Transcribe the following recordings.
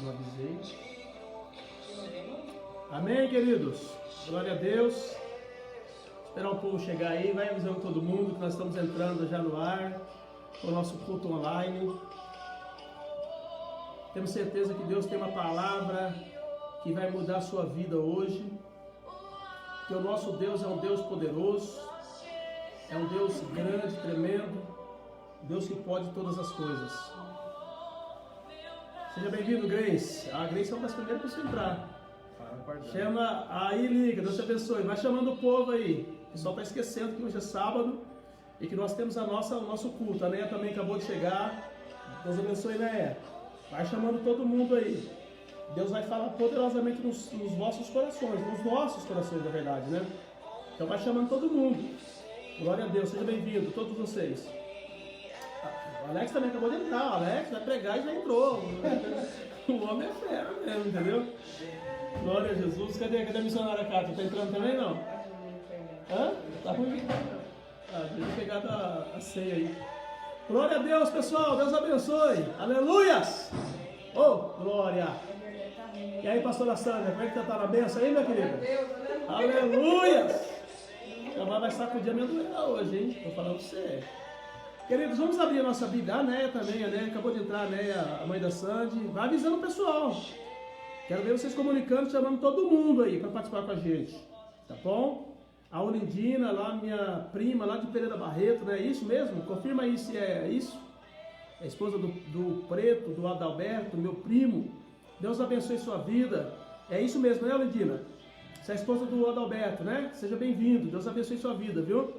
Não avisei. Amém, queridos? Glória a Deus. Esperar o povo chegar aí, vai avisando todo mundo que nós estamos entrando já no ar, com o nosso culto online. Temos certeza que Deus tem uma palavra que vai mudar a sua vida hoje, que o nosso Deus é um Deus poderoso, é um Deus grande, tremendo, Deus que pode todas as coisas. Seja bem-vindo, Grace. A Grace é uma das primeiras pessoas a entrar. Chama aí, liga, Deus te abençoe. Vai chamando o povo aí. O pessoal está esquecendo que hoje é sábado e que nós temos o nosso culto. A Neia também acabou de chegar. Deus abençoe, Neia. Vai chamando todo mundo aí. Deus vai falar poderosamente nos vossos corações, nos nossos corações, na verdade, né? Então vai chamando todo mundo. Glória a Deus, seja bem-vindo, todos vocês. O Alex também acabou de entrar. O Alex vai pregar e já entrou. O homem é fera mesmo, entendeu? Glória a Jesus. Cadê a missionária Cátia? Tá entrando também, não? Hã? Tá ruim? Deixa eu pegar a ceia aí. Glória a Deus, pessoal. Deus abençoe. Aleluias. Oh, glória. E aí, pastora Sandra, como é que tá na benção aí, minha querida? Aleluias. Ela vai sacudir a minha doença hoje, hein? Vou falar pra você. Queridos, vamos abrir a nossa Bíblia. A Neia também, a Neia acabou de entrar, a Neia, a mãe da Sandy. Vai avisando o pessoal. Quero ver vocês comunicando, chamando todo mundo aí para participar com a gente. Tá bom? A Olindina, lá minha prima, lá de Pereira Barreto, não é isso mesmo? Confirma aí se é isso. A esposa do Preto, do Adalberto, meu primo. Deus abençoe sua vida. É isso mesmo, né, Olindina? Você é a esposa do Adalberto, né? Seja bem-vindo. Deus abençoe sua vida, viu?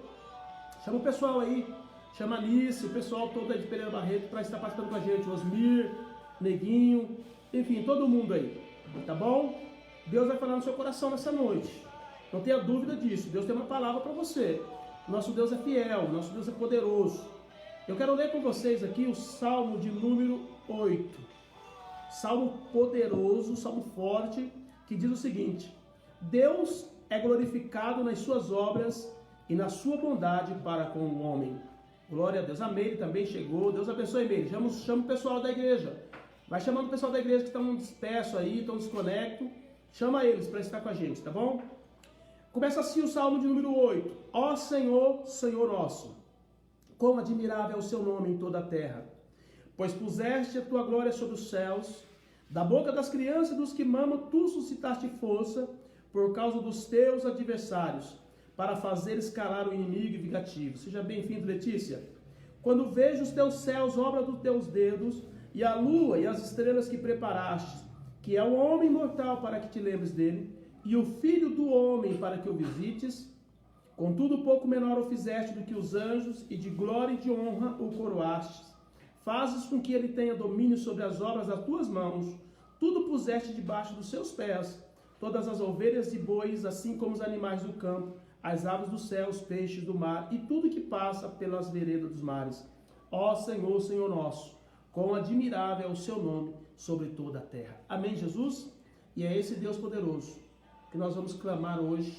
Chama o pessoal aí. Chama a Alice, o pessoal todo aí de Pereira Barreto para estar participando com a gente. Osmir, Neguinho, enfim, todo mundo aí. Tá bom? Deus vai falar no seu coração nessa noite. Não tenha dúvida disso. Deus tem uma palavra para você. Nosso Deus é fiel, nosso Deus é poderoso. Eu quero ler com vocês aqui o Salmo de número 8. Salmo poderoso, salmo forte, que diz o seguinte: Deus é glorificado nas suas obras e na sua bondade para com o homem. Glória a Deus. A Meire também chegou. Deus abençoe, Meire. Chama o pessoal da igreja. Vai chamando o pessoal da igreja que estão dispersos aí, estão desconectos. Chama eles para estar com a gente, tá bom? Começa assim o Salmo de número 8. Ó Senhor, Senhor nosso, quão admirável é o seu nome em toda a terra. Pois puseste a tua glória sobre os céus, da boca das crianças e dos que mamam, tu suscitaste força por causa dos teus adversários, para fazer escalar o inimigo e vingativo. Seja bem-vindo, Letícia. Quando vejo os teus céus, obra dos teus dedos, e a lua e as estrelas que preparaste, que é o homem mortal para que te lembres dele, e o filho do homem para que o visites, contudo pouco menor o fizeste do que os anjos, e de glória e de honra o coroastes. Fazes com que ele tenha domínio sobre as obras das tuas mãos, tudo puseste debaixo dos seus pés, todas as ovelhas e bois, assim como os animais do campo, as aves do céu, os peixes do mar, e tudo que passa pelas veredas dos mares. Ó Senhor, Senhor nosso, quão admirável é o seu nome sobre toda a terra. Amém, Jesus? E é esse Deus poderoso que nós vamos clamar hoje,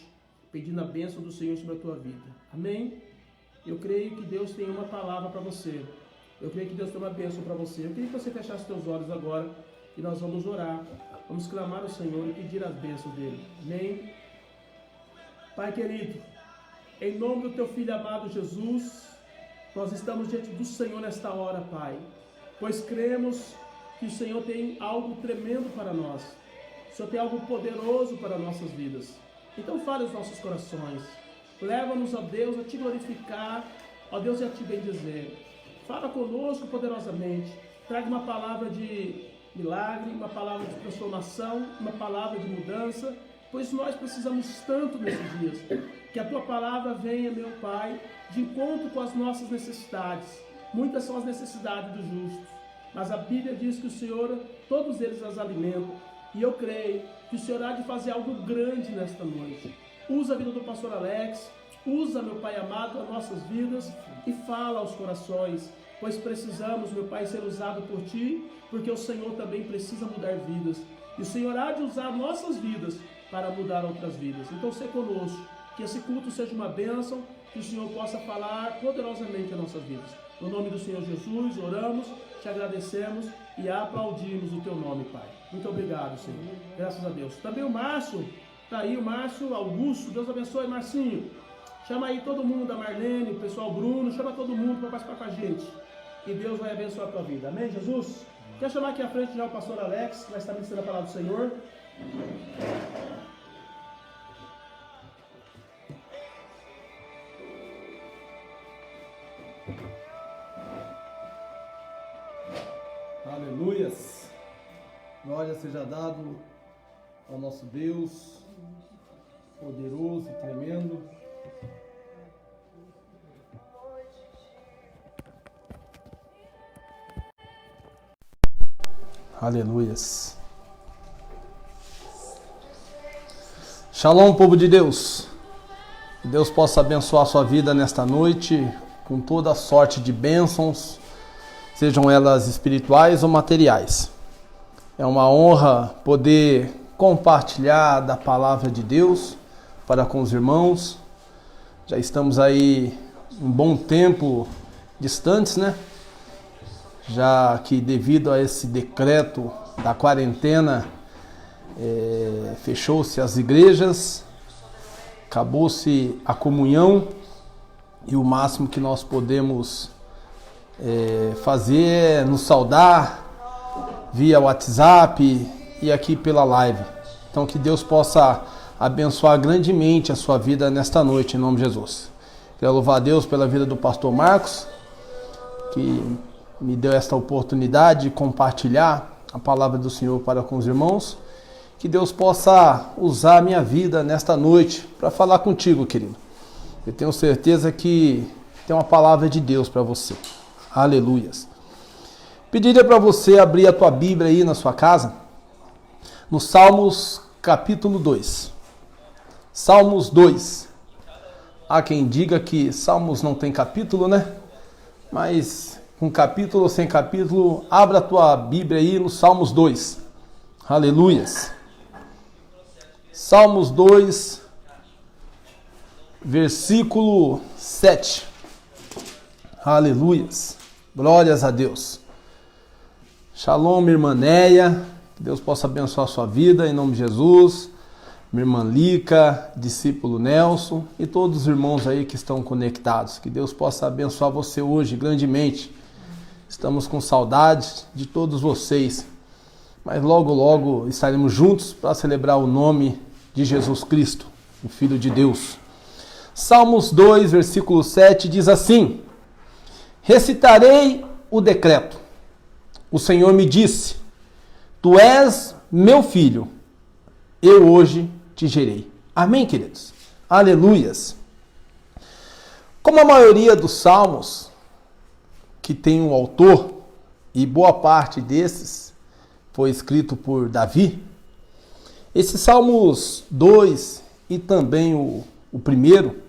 pedindo a bênção do Senhor sobre a tua vida. Amém? Eu creio que Deus tem uma palavra para você. Eu creio que Deus tem uma bênção para você. Eu queria que você fechasse os teus olhos agora e nós vamos orar. Vamos clamar ao Senhor e pedir as bênçãos dele. Amém? Pai querido, em nome do teu Filho amado Jesus, nós estamos diante do Senhor nesta hora, Pai, pois cremos que o Senhor tem algo tremendo para nós. O Senhor tem algo poderoso para nossas vidas. Então fale os nossos corações. Leva-nos, ó Deus, a te glorificar, ó Deus, e a te bendizer. Fala conosco poderosamente. Traga uma palavra de milagre, uma palavra de transformação, uma palavra de mudança, pois nós precisamos tanto nesses dias. Que a tua palavra venha, meu Pai, de encontro com as nossas necessidades. Muitas são as necessidades dos justos, mas a Bíblia diz que o Senhor, todos eles as alimentam. E eu creio que o Senhor há de fazer algo grande nesta noite. Usa a vida do pastor Alex, usa, meu Pai amado, as nossas vidas e fala aos corações, pois precisamos, meu Pai, ser usado por Ti, porque o Senhor também precisa mudar vidas. E o Senhor há de usar nossas vidas para mudar outras vidas. Então, seja conosco, que esse culto seja uma bênção, que o Senhor possa falar poderosamente as nossas vidas. No nome do Senhor Jesus, oramos, te agradecemos e aplaudimos o teu nome, Pai. Muito obrigado, Senhor. Graças a Deus. Também o Márcio, tá aí o Márcio Augusto. Deus abençoe, Marcinho. Chama aí todo mundo, da Marlene, o pessoal Bruno, chama todo mundo para participar com a gente. E Deus vai abençoar a tua vida. Amém, Jesus? Quer chamar aqui à frente já o pastor Alex, que vai estar ministrando a palavra do Senhor. Aleluias. Glória seja dado ao nosso Deus, poderoso e tremendo. Aleluias. Shalom, povo de Deus. Que Deus possa abençoar a sua vida nesta noite com toda a sorte de bênçãos, sejam elas espirituais ou materiais. É uma honra poder compartilhar da palavra de Deus para com os irmãos. Já estamos aí um bom tempo distantes, né? Já que devido a esse decreto da quarentena, fechou-se as igrejas, acabou-se a comunhão e o máximo que nós podemos fazer é nos saudar via WhatsApp e aqui pela live. Então que Deus possa abençoar grandemente a sua vida nesta noite, em nome de Jesus. Quero louvar a Deus pela vida do pastor Marcos, que me deu esta oportunidade de compartilhar a palavra do Senhor para com os irmãos. Que Deus possa usar a minha vida nesta noite para falar contigo, querido. Eu tenho certeza que tem uma palavra de Deus para você. Aleluias. Pediria para você abrir a tua Bíblia aí na sua casa, no Salmos capítulo 2. Salmos 2. Há quem diga que Salmos não tem capítulo, né? Mas com capítulo ou sem capítulo, abra a tua Bíblia aí no Salmos 2. Aleluias. Salmos 2, versículo 7. Aleluias. Glórias a Deus. Shalom, minha irmã Neia. Que Deus possa abençoar a sua vida, em nome de Jesus. Minha irmã Lica, discípulo Nelson e todos os irmãos aí que estão conectados. Que Deus possa abençoar você hoje grandemente. Estamos com saudades de todos vocês. Mas logo, logo estaremos juntos para celebrar o nome de Jesus Cristo, o Filho de Deus. Salmos 2, versículo 7 diz assim: recitarei o decreto. O Senhor me disse: tu és meu filho, eu hoje te gerei. Amém, queridos? Aleluias. Como a maioria dos salmos que tem um autor, e boa parte desses foi escrito por Davi, esses Salmos 2 e também o primeiro,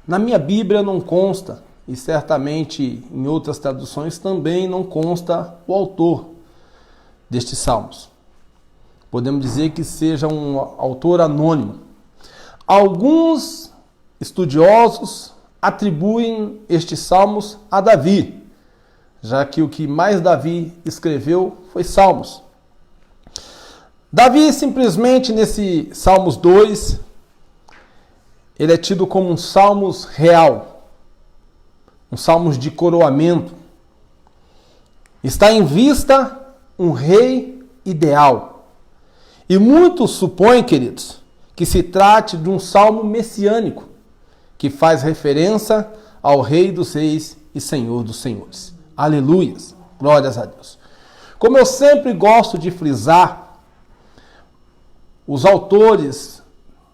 na minha Bíblia não consta, e certamente em outras traduções também não consta o autor destes salmos. Podemos dizer que seja um autor anônimo. Alguns estudiosos atribuem estes salmos a Davi, já que o que mais Davi escreveu foi salmos. Davi simplesmente nesse Salmos 2, ele é tido como um salmos real, um salmos de coroamento. Está em vista um rei ideal. E muitos supõem, queridos, que se trate de um salmo messiânico, que faz referência ao Rei dos Reis e Senhor dos Senhores. Aleluias, glórias a Deus. Como eu sempre gosto de frisar, os autores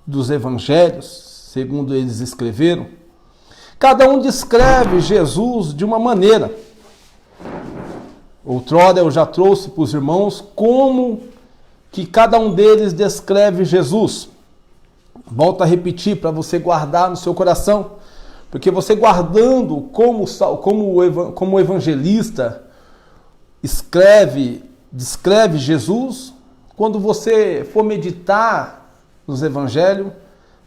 dos evangelhos, segundo eles escreveram, cada um descreve Jesus de uma maneira. Outrora eu já trouxe para os irmãos como que cada um deles descreve Jesus. Volto a repetir para você guardar no seu coração, porque você guardando como o evangelista descreve Jesus, quando você for meditar nos evangelhos,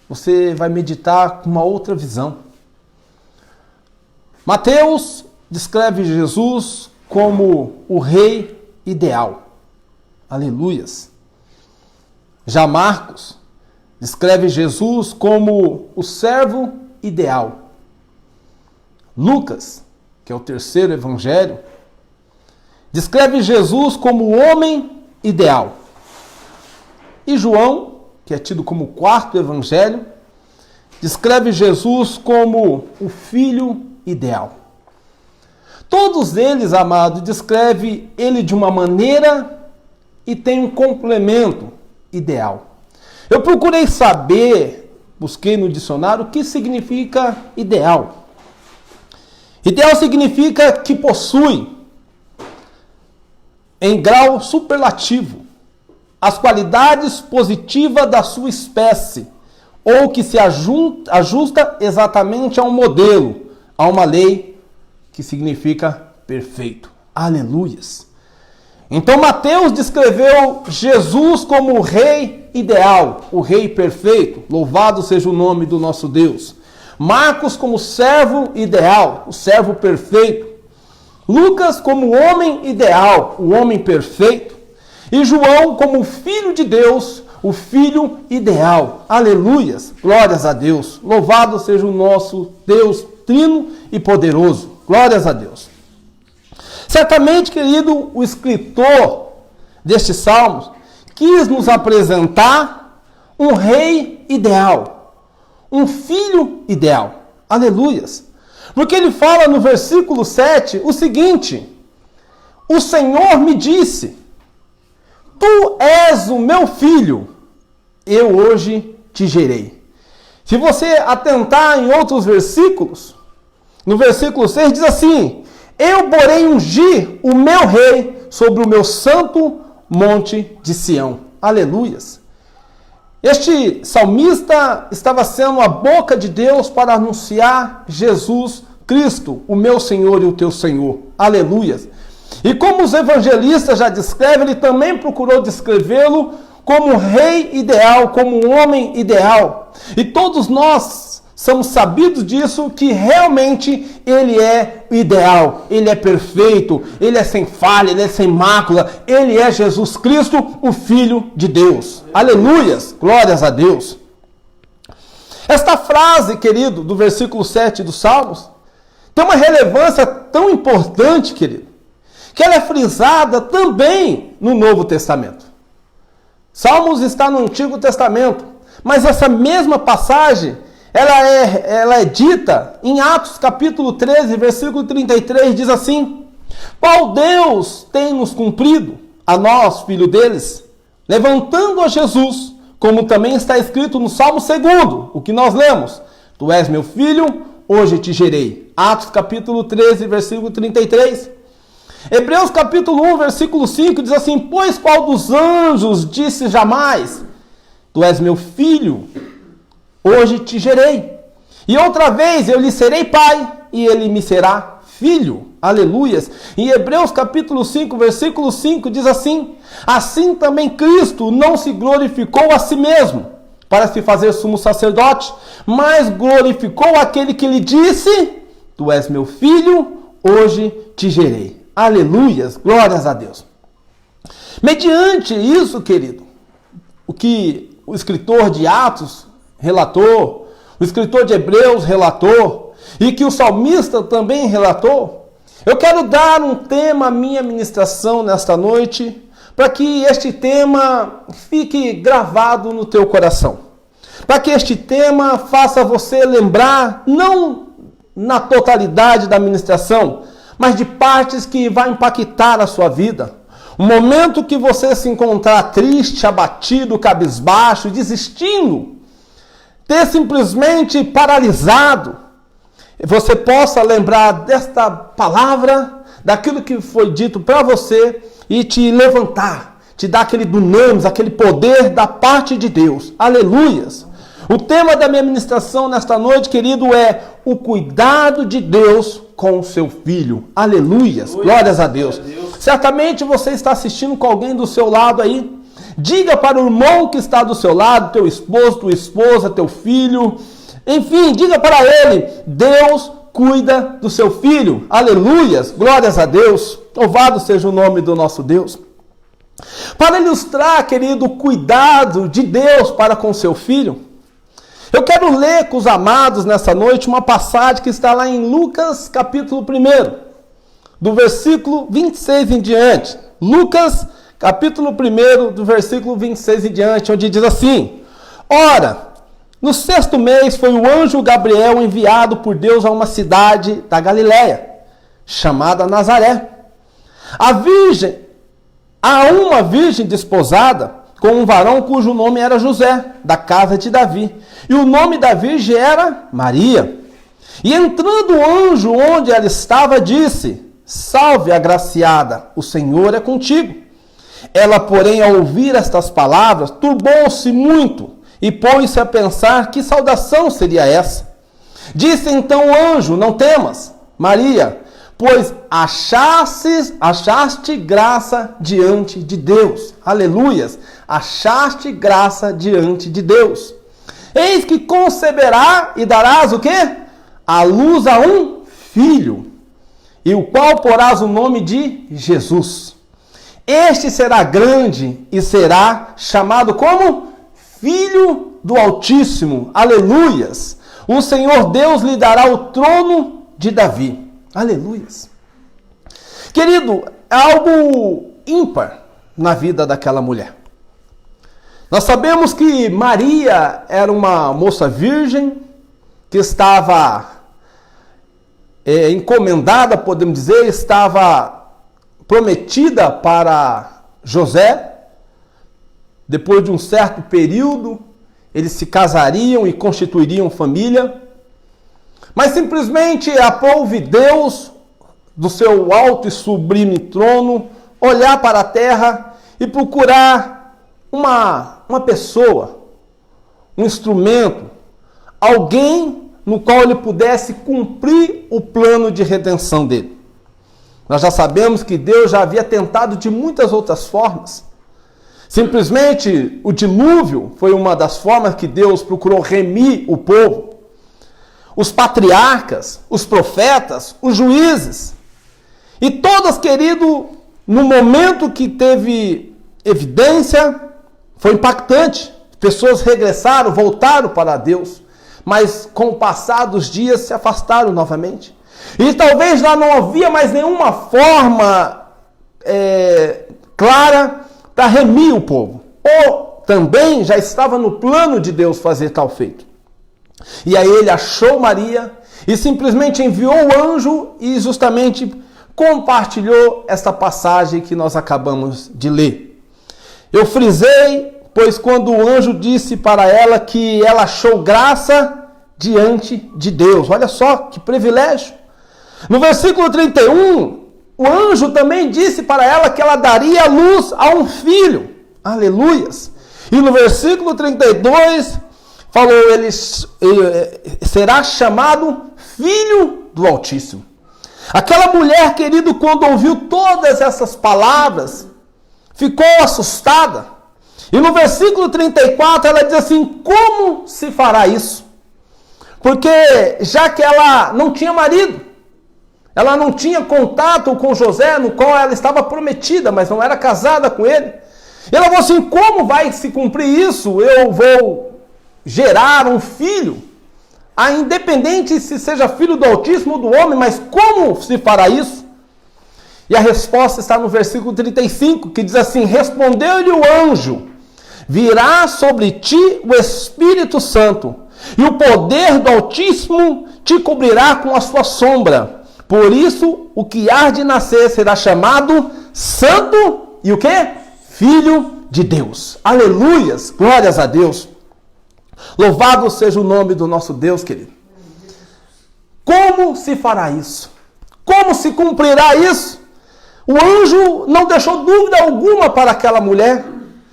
você vai meditar com uma outra visão. Mateus descreve Jesus como o rei ideal. Aleluias. Já Marcos descreve Jesus como o servo ideal. Lucas, que é o terceiro evangelho, descreve Jesus como o homem ideal. E João, que é tido como o quarto evangelho, descreve Jesus como o filho ideal. Todos eles, amado, descreve ele de uma maneira e tem um complemento ideal. Eu procurei saber, busquei no dicionário, o que significa ideal. Ideal significa que possui, em grau superlativo, as qualidades positivas da sua espécie, ou que se ajusta exatamente a um modelo, a uma lei, que significa perfeito. Aleluias! Então Mateus descreveu Jesus como o rei ideal, o rei perfeito. Louvado seja o nome do nosso Deus. Marcos como servo ideal, o servo perfeito. Lucas como o homem ideal, o homem perfeito. E João como o filho de Deus, o filho ideal. Aleluias, glórias a Deus. Louvado seja o nosso Deus trino e poderoso. Glórias a Deus. Certamente, querido, o escritor destes salmos quis nos apresentar um rei ideal, um filho ideal. Aleluias. Porque ele fala no versículo 7 o seguinte: o Senhor me disse, tu és o meu filho, eu hoje te gerei. Se você atentar em outros versículos, no versículo 6 diz assim: eu porém ungir o meu rei sobre o meu santo monte de Sião. Aleluias. Este salmista estava sendo a boca de Deus para anunciar Jesus Cristo, o meu Senhor e o teu Senhor. Aleluias. E como os evangelistas já descrevem, ele também procurou descrevê-lo como um rei ideal, como um homem ideal. E todos nós somos sabidos disso, que realmente ele é ideal, ele é perfeito, ele é sem falha, ele é sem mácula, ele é Jesus Cristo, o Filho de Deus. Aleluias, glórias a Deus. Esta frase, querido, do versículo 7 dos Salmos, tem uma relevância tão importante, querido, que ela é frisada também no Novo Testamento. Salmos está no Antigo Testamento, mas essa mesma passagem ela é dita em Atos capítulo 13, versículo 33, diz assim: qual Deus tem nos cumprido, a nós, filho deles, levantando a Jesus, como também está escrito no Salmo 2, o que nós lemos: tu és meu filho, hoje te gerei. Atos capítulo 13, versículo 33. Hebreus capítulo 1, versículo 5 diz assim: pois qual dos anjos disse jamais, tu és meu filho, hoje te gerei. E outra vez eu lhe serei pai, e ele me será filho. Aleluias. Em Hebreus capítulo 5, versículo 5 diz assim: assim também Cristo não se glorificou a si mesmo, para se fazer sumo sacerdote, mas glorificou aquele que lhe disse: tu és meu filho, hoje te gerei. Aleluias, glórias a Deus. Mediante isso, querido, o que o escritor de Atos relatou, o escritor de Hebreus relatou, e que o salmista também relatou, eu quero dar um tema à minha ministração nesta noite, para que este tema fique gravado no teu coração, para que este tema faça você lembrar, não na totalidade da ministração, mas de partes que vai impactar a sua vida. O momento que você se encontrar triste, abatido, cabisbaixo, desistindo, ter simplesmente paralisado, você possa lembrar desta palavra, daquilo que foi dito para você e te levantar, te dar aquele dunamis, aquele poder da parte de Deus. Aleluias! O tema da minha ministração nesta noite, querido, é o cuidado de Deus com o seu filho. Aleluias! Glórias a Deus! Certamente você está assistindo com alguém do seu lado aí. Diga para o irmão que está do seu lado, teu esposo, tua esposa, teu filho, enfim, diga para ele: Deus cuida do seu filho. Aleluias, glórias a Deus. Louvado seja o nome do nosso Deus. Para ilustrar, querido, o cuidado de Deus para com seu filho, eu quero ler com os amados nessa noite uma passagem que está lá em Lucas capítulo 1, do versículo 26 em diante. Lucas capítulo 1, do versículo 26 em diante, onde diz assim: Ora, no 6º mês foi o anjo Gabriel enviado por Deus a uma cidade da Galiléia, chamada Nazaré. A uma virgem desposada com um varão cujo nome era José, da casa de Davi. E o nome da virgem era Maria. E entrando o anjo onde ela estava, disse: Salve, agraciada, o Senhor é contigo. Ela, porém, ao ouvir estas palavras, turbou-se muito e pôs-se a pensar que saudação seria essa. Disse então o anjo: Não temas, Maria, pois achaste graça diante de Deus. Aleluias! Achaste graça diante de Deus. Eis que conceberá e darás o quê? À luz a um filho, e o qual porás o nome de Jesus. Este será grande e será chamado como Filho do Altíssimo. Aleluias! O Senhor Deus lhe dará o trono de Davi. Aleluias! Querido, é algo ímpar na vida daquela mulher. Nós sabemos que Maria era uma moça virgem que estava encomendada, podemos dizer, estava prometida para José. Depois de um certo período, eles se casariam e constituiriam família. Mas simplesmente aprouve Deus, do seu alto e sublime trono, olhar para a terra e procurar uma pessoa, um instrumento, alguém no qual ele pudesse cumprir o plano de redenção dele. Nós já sabemos que Deus já havia tentado de muitas outras formas. Simplesmente o dilúvio foi uma das formas que Deus procurou remir o povo. Os patriarcas, os profetas, os juízes. E todas, querido, no momento que teve evidência, foi impactante. Pessoas regressaram, voltaram para Deus. Mas com o passar dos dias se afastaram novamente. E talvez lá não havia mais nenhuma forma clara para remir o povo. Ou também já estava no plano de Deus fazer tal feito. E aí ele achou Maria e simplesmente enviou o anjo e justamente compartilhou esta passagem que nós acabamos de ler. Eu frisei, pois quando o anjo disse para ela que ela achou graça diante de Deus. Olha só que privilégio. No versículo 31, o anjo também disse para ela que ela daria luz a um filho. Aleluias. E no versículo 32, falou, ele será chamado Filho do Altíssimo. Aquela mulher, querido, quando ouviu todas essas palavras, ficou assustada. E no versículo 34, ela diz assim: como se fará isso? Porque já que ela não tinha marido, ela não tinha contato com José, no qual ela estava prometida, mas não era casada com ele. E ela falou assim: como vai se cumprir isso? Eu vou gerar um filho, independente se seja filho do Altíssimo ou do homem, mas como se fará isso? E a resposta está no versículo 35, que diz assim: respondeu-lhe o anjo: virá sobre ti o Espírito Santo, e o poder do Altíssimo te cobrirá com a sua sombra. Por isso, o que há de nascer será chamado Santo e o quê? Filho de Deus. Aleluias, glórias a Deus. Louvado seja o nome do nosso Deus, querido. Como se fará isso? Como se cumprirá isso? O anjo não deixou dúvida alguma para aquela mulher.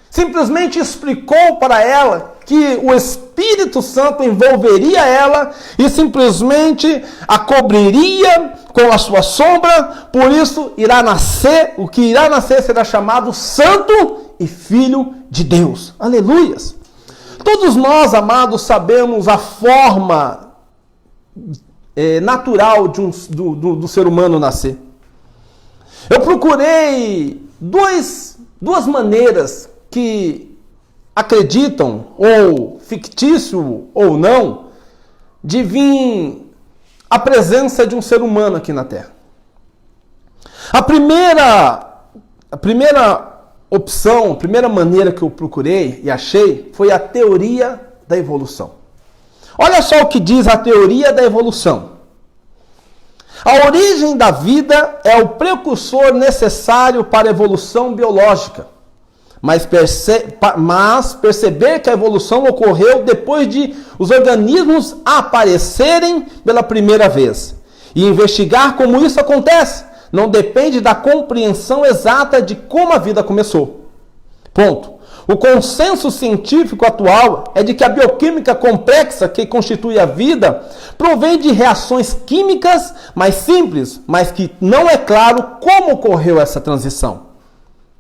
Simplesmente explicou para ela que o Espírito Santo envolveria ela e simplesmente a cobriria com a sua sombra. Por isso irá nascer, o que irá nascer será chamado Santo e Filho de Deus. Aleluias! Todos nós, amados, sabemos a forma natural do ser humano nascer. Eu procurei duas maneiras que acreditam, ou fictício ou não, de vir a presença de um ser humano aqui na Terra. A primeira opção, a primeira maneira que eu procurei e achei foi a teoria da evolução. Olha só o que diz a teoria da evolução. A origem da vida é o precursor necessário para a evolução biológica, mas perceber que a evolução ocorreu depois de os organismos aparecerem pela primeira vez. E investigar como isso acontece não depende da compreensão exata de como a vida começou. Ponto. O consenso científico atual é de que a bioquímica complexa que constitui a vida provém de reações químicas mais simples, mas que não é claro como ocorreu essa transição.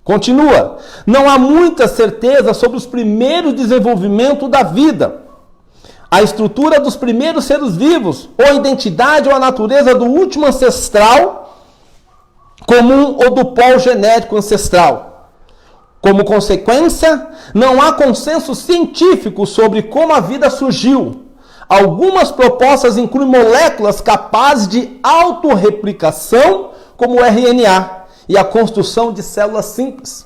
Continua. Não há muita certeza sobre os primeiros desenvolvimentos da vida, a estrutura dos primeiros seres vivos, ou a identidade ou a natureza do último ancestral comum ou do polo genético ancestral. Como consequência, não há consenso científico sobre como a vida surgiu. Algumas propostas incluem moléculas capazes de autorreplicação, como o RNA, e a construção de células simples.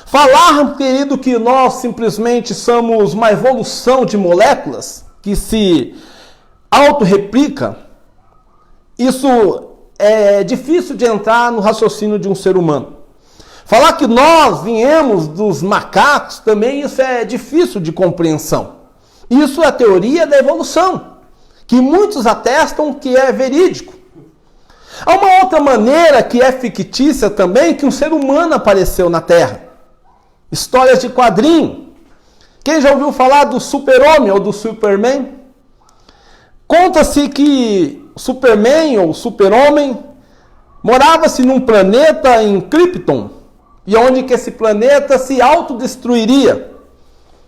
Falar, querido, que nós simplesmente somos uma evolução de moléculas que se autorreplica, isso é difícil de entrar no raciocínio de um ser humano. Falar que nós viemos dos macacos, também isso é difícil de compreensão. Isso é a teoria da evolução, que muitos atestam que é verídico. Há uma outra maneira que é fictícia também, que um ser humano apareceu na Terra. Histórias de quadrinho. Quem já ouviu falar do Super-Homem ou do Superman? Conta-se que o Superman ou o Super-Homem morava-se num planeta em Krypton, e onde que esse planeta se autodestruiria.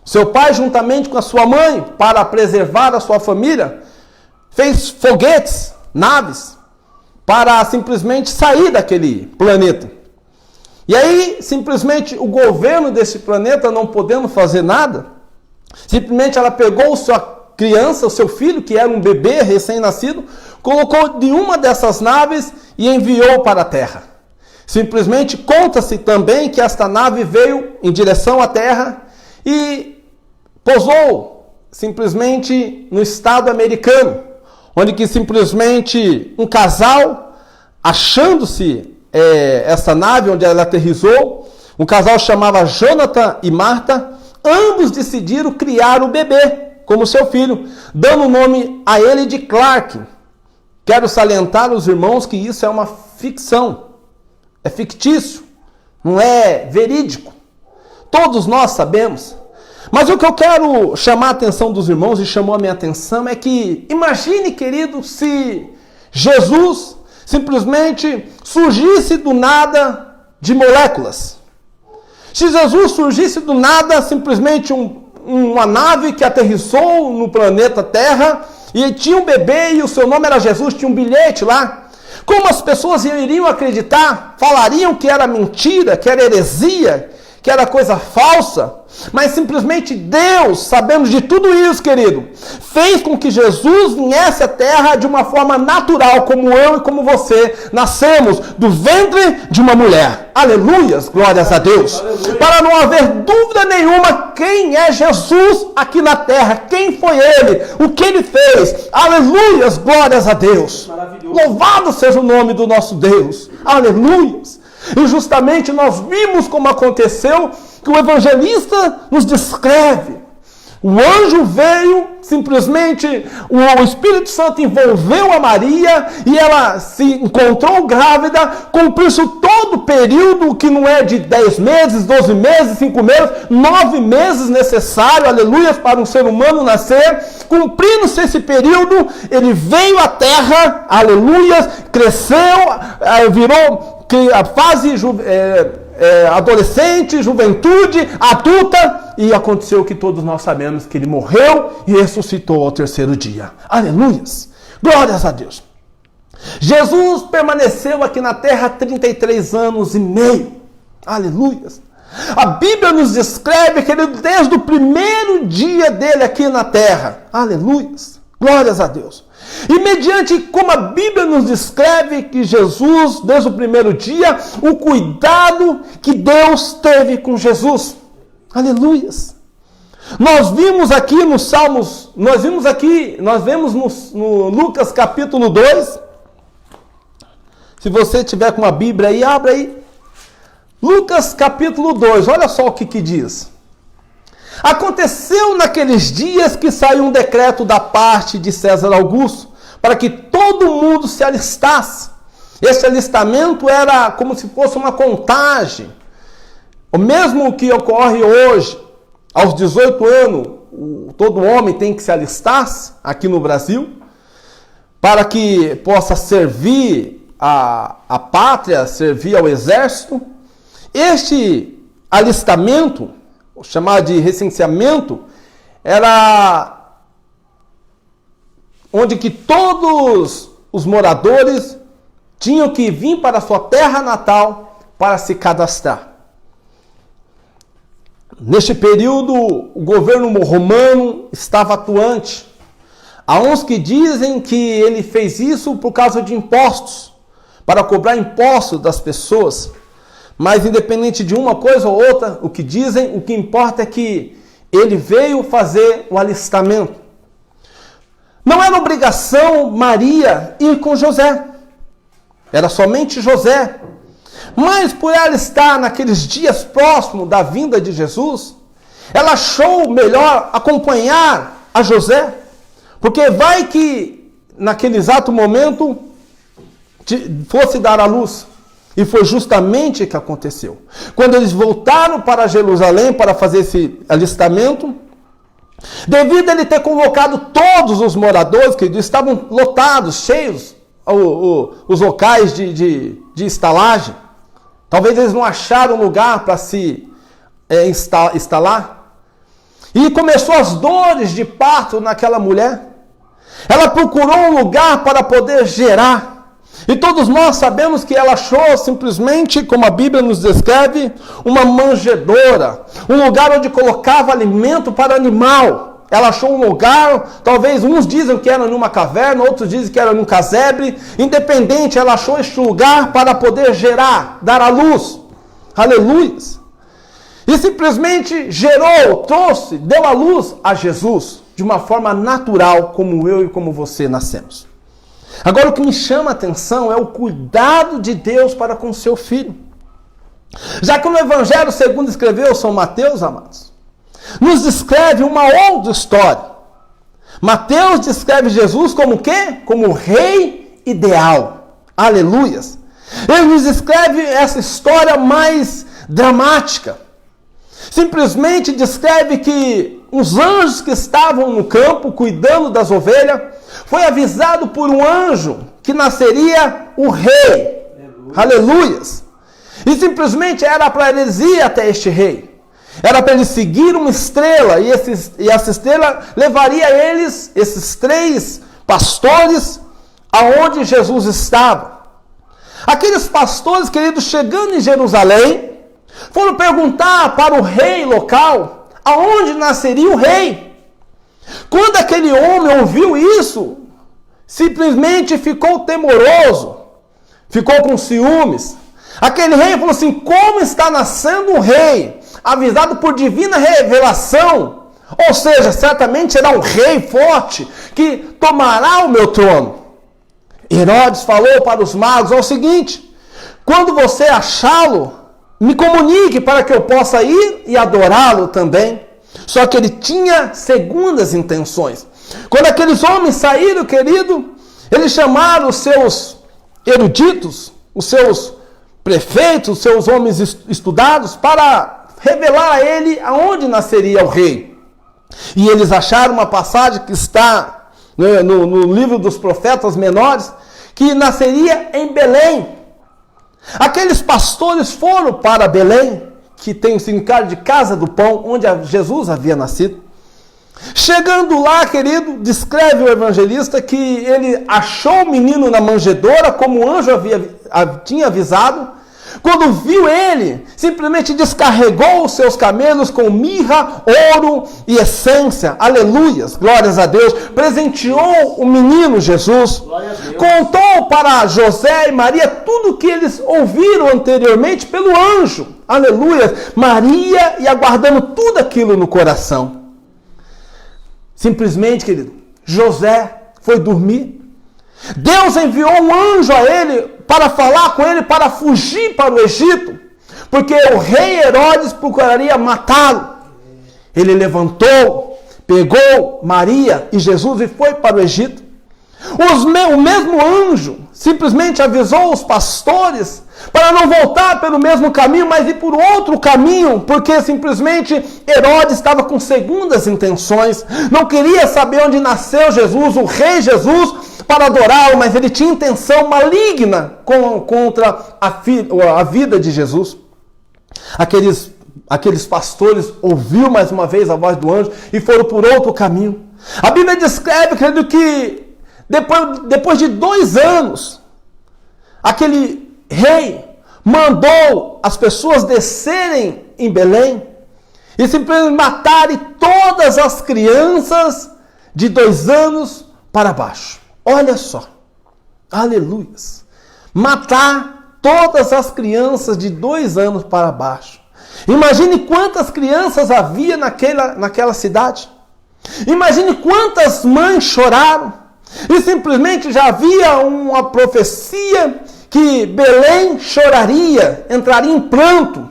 Seu pai, juntamente com a sua mãe, para preservar a sua família, fez foguetes, naves, para simplesmente sair daquele planeta. E aí, simplesmente, o governo desse planeta, não podendo fazer nada, simplesmente ela pegou sua criança, o seu filho, que era um bebê recém-nascido, colocou de uma dessas naves e enviou para a Terra. Simplesmente conta-se também que esta nave veio em direção à Terra e pousou simplesmente no estado americano, onde que simplesmente um casal, achando-se essa nave onde ela aterrissou, um casal chamava Jonathan e Martha, ambos decidiram criar o bebê como seu filho, dando o nome a ele de Clark. Quero salientar aos irmãos que isso é uma ficção. É fictício, não é verídico. Todos nós sabemos. Mas o que eu quero chamar a atenção dos irmãos, e chamou a minha atenção, é que imagine, querido, se Jesus simplesmente surgisse do nada de moléculas. Se Jesus surgisse do nada, simplesmente uma nave que aterrissou no planeta Terra, e tinha um bebê e o seu nome era Jesus, tinha um bilhete lá. Como as pessoas iriam acreditar? Falariam que era mentira, que era heresia, que era coisa falsa. Mas simplesmente Deus, sabemos de tudo isso, querido, fez com que Jesus viesse à Terra de uma forma natural, como eu e como você nascemos do ventre de uma mulher. Aleluias, glórias a Deus. Aleluia. Para não haver dúvida nenhuma quem é Jesus aqui na Terra, quem foi Ele, o que Ele fez. Aleluias, glórias a Deus. Louvado seja o nome do nosso Deus. Aleluias. E justamente nós vimos como aconteceu, que o evangelista nos descreve. O anjo veio, simplesmente o Espírito Santo envolveu a Maria e ela se encontrou grávida, cumpriu-se todo o período que não é de 10 meses, 12 meses, 5 meses, 9 meses necessário, aleluia, para um ser humano nascer. Cumprindo-se esse período, ele veio à terra, aleluia, cresceu, virou a fase adolescente, juventude, adulta, e aconteceu que todos nós sabemos que ele morreu e ressuscitou ao terceiro dia. Aleluias! Glórias a Deus. Jesus permaneceu aqui na terra 33 anos e meio. Aleluias. A Bíblia nos descreve, querido, desde o primeiro dia dele aqui na terra. Aleluias. Glórias a Deus. E mediante como a Bíblia nos descreve que Jesus, desde o primeiro dia, o cuidado que Deus teve com Jesus. Aleluias. Nós vimos aqui nos Salmos, nós vemos no Lucas capítulo 2. Se você tiver com uma Bíblia aí, abra aí. Lucas capítulo 2, olha só o que diz. Aconteceu naqueles dias que saiu um decreto da parte de César Augusto para que todo mundo se alistasse. Esse alistamento era como se fosse uma contagem. O mesmo que ocorre hoje, aos 18 anos, todo homem tem que se alistar aqui no Brasil para que possa servir a pátria, servir ao exército. Este alistamento, chamado de recenseamento, era onde que todos os moradores tinham que vir para a sua terra natal para se cadastrar. Neste período, o governo romano estava atuante. Há uns que dizem que ele fez isso por causa de impostos, para cobrar impostos das pessoas. Mas independente de uma coisa ou outra, o que dizem, o que importa é que ele veio fazer o alistamento. Não era obrigação Maria ir com José. Era somente José. Mas por ela estar naqueles dias próximos da vinda de Jesus, ela achou melhor acompanhar a José. Porque vai que naquele exato momento fosse dar à luz. E foi justamente o que aconteceu. Quando eles voltaram para Jerusalém para fazer esse alistamento, devido a ele ter convocado todos os moradores, que estavam lotados, cheios, os locais de estalagem. Talvez eles não acharam lugar para se instalar. E começou as dores de parto naquela mulher. Ela procurou um lugar para poder gerar. E todos nós sabemos que ela achou simplesmente, como a Bíblia nos descreve, uma manjedoura, um lugar onde colocava alimento para animal. Ela achou um lugar, talvez uns dizem que era numa caverna, outros dizem que era num casebre. Independente, ela achou este lugar para poder gerar, dar à luz. Aleluia! E simplesmente gerou, trouxe, deu à luz a Jesus, de uma forma natural, como eu e como você nascemos. Agora o que me chama a atenção é o cuidado de Deus para com seu filho. Já que no Evangelho segundo escreveu São Mateus, amados, nos descreve uma outra história. Mateus descreve Jesus como o quê? Como o rei ideal. Aleluias. Ele nos descreve essa história mais dramática. Simplesmente descreve que os anjos que estavam no campo cuidando das ovelhas, foi avisado por um anjo que nasceria o rei. Aleluias. E simplesmente era para eles ir até este rei. Era para eles seguir uma estrela. E essa estrela levaria eles, esses 3 pastores, aonde Jesus estava. Aqueles pastores, queridos, chegando em Jerusalém, foram perguntar para o rei local aonde nasceria o rei. Quando aquele homem ouviu isso, simplesmente ficou temoroso, ficou com ciúmes. Aquele rei falou assim: como está nascendo um rei, avisado por divina revelação, ou seja, certamente será um rei forte, que tomará o meu trono. Herodes falou para os magos: é o seguinte, quando você achá-lo, me comunique para que eu possa ir e adorá-lo também. Só que ele tinha segundas intenções. Quando aqueles homens saíram, querido, eles chamaram os seus eruditos, os seus prefeitos, os seus homens estudados, para revelar a ele aonde nasceria o rei. E eles acharam uma passagem que está no livro dos profetas menores, que nasceria em Belém. Aqueles pastores foram para Belém, que tem o significado de casa do pão, onde Jesus havia nascido. Chegando lá, querido, descreve o evangelista que ele achou o menino na manjedoura, como o anjo tinha avisado. Quando viu ele, simplesmente descarregou os seus camelos com mirra, ouro e essência. Aleluias, glórias a Deus. Presenteou o menino Jesus. Contou para José e Maria tudo o que eles ouviram anteriormente pelo anjo. Aleluias. Maria ia guardando tudo aquilo no coração. Simplesmente, querido, José foi dormir. Deus enviou um anjo a ele para falar com ele, para fugir para o Egito, porque o rei Herodes procuraria matá-lo. Ele levantou, pegou Maria e Jesus e foi para o Egito. O mesmo anjo simplesmente avisou os pastores para não voltar pelo mesmo caminho, mas ir por outro caminho, porque simplesmente Herodes estava com segundas intenções, não queria saber onde nasceu Jesus, o rei Jesus, para adorá-lo, mas ele tinha intenção maligna contra a vida de Jesus. Aqueles pastores ouviram mais uma vez a voz do anjo e foram por outro caminho. A Bíblia descreve, creio que depois de 2 anos, aquele rei mandou as pessoas descerem em Belém e simplesmente matarem todas as crianças de 2 anos para baixo. Olha só, aleluias, matar todas as crianças de 2 anos para baixo. Imagine quantas crianças havia naquela cidade. Imagine quantas mães choraram. E simplesmente já havia uma profecia que Belém choraria, entraria em pranto.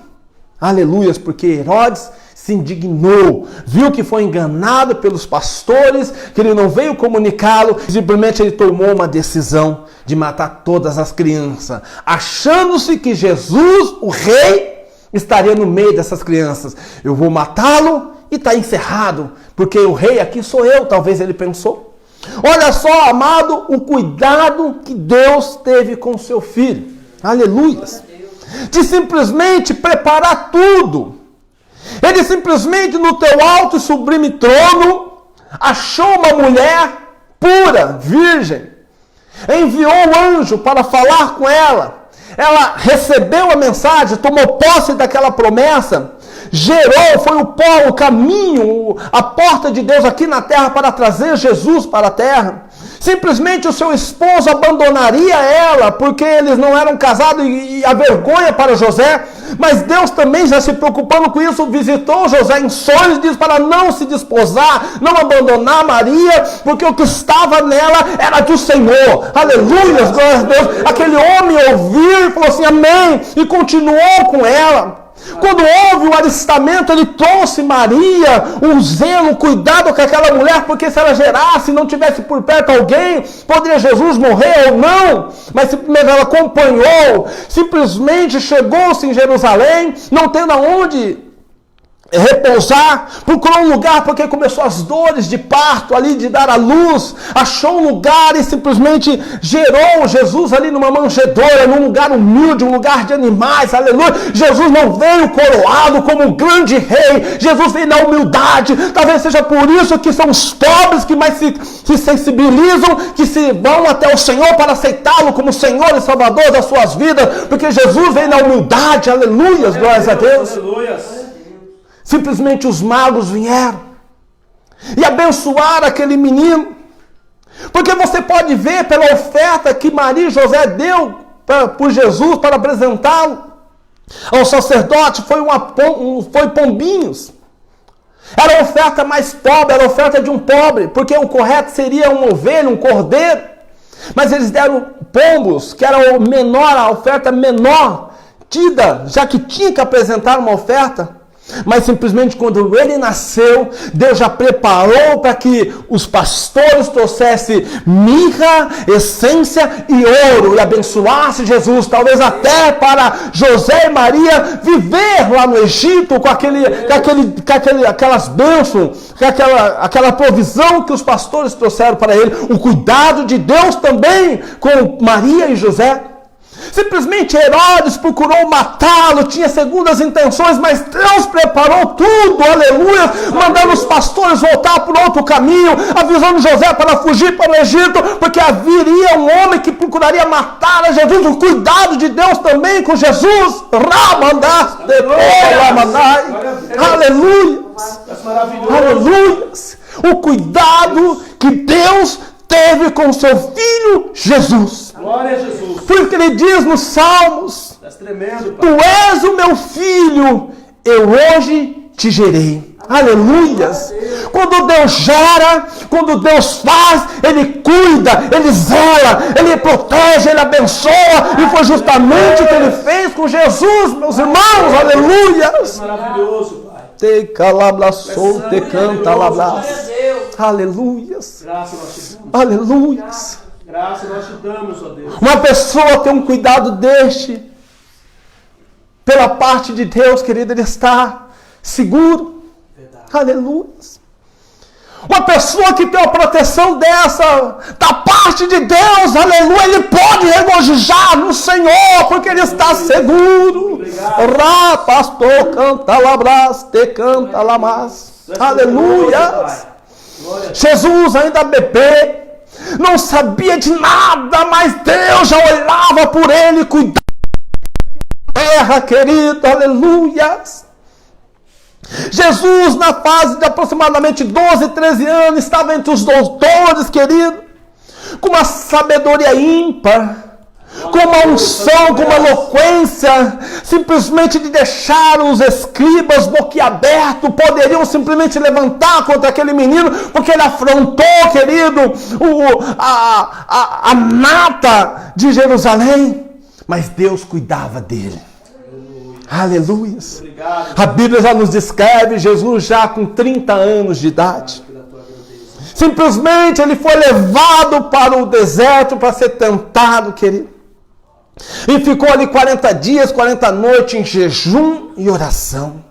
Aleluias, porque Herodes se indignou, viu que foi enganado pelos pastores, que ele não veio comunicá-lo, simplesmente ele tomou uma decisão de matar todas as crianças, achando-se que Jesus, o rei, estaria no meio dessas crianças. Eu vou matá-lo e está encerrado, porque o rei aqui sou eu, talvez ele pensou. Olha só, amado, o cuidado que Deus teve com o seu filho. Aleluias. De simplesmente preparar tudo. Ele simplesmente no teu alto e sublime trono achou uma mulher pura, virgem. Enviou um anjo para falar com ela. Ela recebeu a mensagem, tomou posse daquela promessa. Gerou, foi o caminho, a porta de Deus aqui na terra para trazer Jesus para a terra. Simplesmente o seu esposo abandonaria ela, porque eles não eram casados e a vergonha para José. Mas Deus também, já se preocupando com isso, visitou José em sonhos, diz para não se desposar, não abandonar Maria, porque o que estava nela era do Senhor. Aleluia, glória a Deus. Aquele homem ouviu e falou assim, amém, e continuou com ela. Quando houve o alistamento, ele trouxe Maria, um zelo, um cuidado com aquela mulher, porque se ela gerasse e não tivesse por perto alguém, poderia Jesus morrer ou não, mas simplesmente ela acompanhou, simplesmente chegou-se em Jerusalém, não tendo aonde repousar, procurou um lugar porque começou as dores de parto ali, de dar à luz, achou um lugar e simplesmente gerou Jesus ali numa manjedoura, num lugar humilde, um lugar de animais, aleluia. Jesus não veio coroado como um grande rei, Jesus veio na humildade. Talvez seja por isso que são os pobres que mais se sensibilizam, que se vão até o Senhor para aceitá-lo como Senhor e Salvador das suas vidas, porque Jesus veio na humildade, aleluia, glórias a Deus. Aleluia. Simplesmente os magos vieram e abençoaram aquele menino. Porque você pode ver pela oferta que Maria e José deu por Jesus para apresentá-lo ao sacerdote, foi pombinhos. Era a oferta mais pobre, era a oferta de um pobre, porque o correto seria uma ovelha, um cordeiro. Mas eles deram pombos, que era o menor, a oferta menor tida, já que tinha que apresentar uma oferta. Mas simplesmente quando ele nasceu, Deus já preparou para que os pastores trouxessem mirra, essência e ouro e abençoasse Jesus, talvez até para José e Maria viver lá no Egito com aquelas bênçãos, com aquela provisão que os pastores trouxeram para ele, o cuidado de Deus também com Maria e José. Simplesmente Herodes procurou matá-lo, tinha segundas intenções, mas Deus preparou tudo, aleluia, mandando os pastores voltar por outro caminho, avisando José para fugir para o Egito, porque haveria um homem que procuraria matar a Jesus. O cuidado de Deus também com Jesus. Aleluia, aleluia. O cuidado que Deus teve com o seu filho Jesus. Glória a Jesus. Por isso que ele diz nos Salmos: Tremendo, Tu és o meu filho, eu hoje te gerei. Aleluias. Quando Deus gera, quando Deus faz, Ele cuida, Ele zela, Ele protege, Ele abençoa. E foi justamente o que Ele fez com Jesus, meus irmãos. Aleluias. Maravilhoso, Pai. Te calablaçou, te canta labras. Aleluias. Graça nós te damos. Aleluias. Graça nós te damos, ó Deus. Uma pessoa tem um cuidado deste, pela parte de Deus, querido, ele está seguro. Verdade. Aleluia. Uma pessoa que tem uma proteção dessa, da parte de Deus, aleluia, ele pode regozijar no Senhor, porque ele está seguro. Rá, pastor, canta labras, te canta lamas. Aleluia. Jesus ainda bebê, não sabia de nada, mas Deus já olhava por ele, cuidava da terra, querido, aleluias. Jesus, na fase de aproximadamente 12, 13 anos, estava entre os doutores, querido, com uma sabedoria ímpar, com uma unção, com uma eloquência, simplesmente de deixar os escribas boquiabertos, poderiam simplesmente levantar contra aquele menino, porque ele afrontou, querido, a nata de Jerusalém, mas Deus cuidava dele. Aleluia. A Bíblia já nos descreve Jesus já com 30 anos de idade. Simplesmente ele foi levado para o deserto para ser tentado, querido. E ficou ali 40 dias, 40 noites em jejum e oração.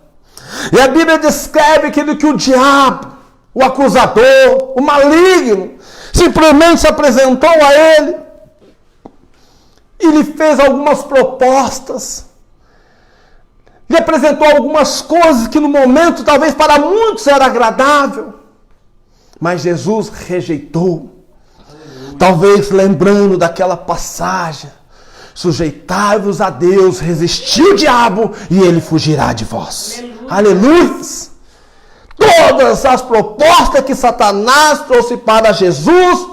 E a Bíblia descreve que o diabo, o acusador, o maligno, simplesmente se apresentou a ele. E lhe fez algumas propostas. Lhe apresentou algumas coisas que no momento talvez para muitos era agradável. Mas Jesus rejeitou. Aleluia. Talvez lembrando daquela passagem. Sujeitai-vos a Deus, resistir o diabo e ele fugirá de vós. Aleluia. Todas as propostas que Satanás trouxe para Jesus,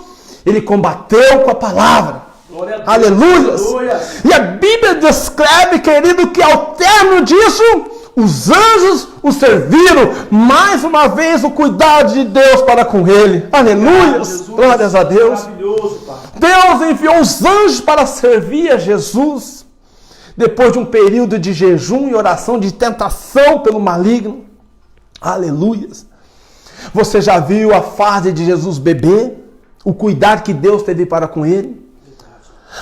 ele combateu com a palavra. Aleluia. E a Bíblia descreve, querido, que ao término disso, os anjos o serviram. Mais uma vez o cuidado de Deus para com ele. Aleluia. Glórias a Deus. Deus enviou os anjos para servir a Jesus. Depois de um período de jejum e oração, de tentação pelo maligno. Aleluia. Você já viu a fase de Jesus bebê? O cuidado que Deus teve para com ele?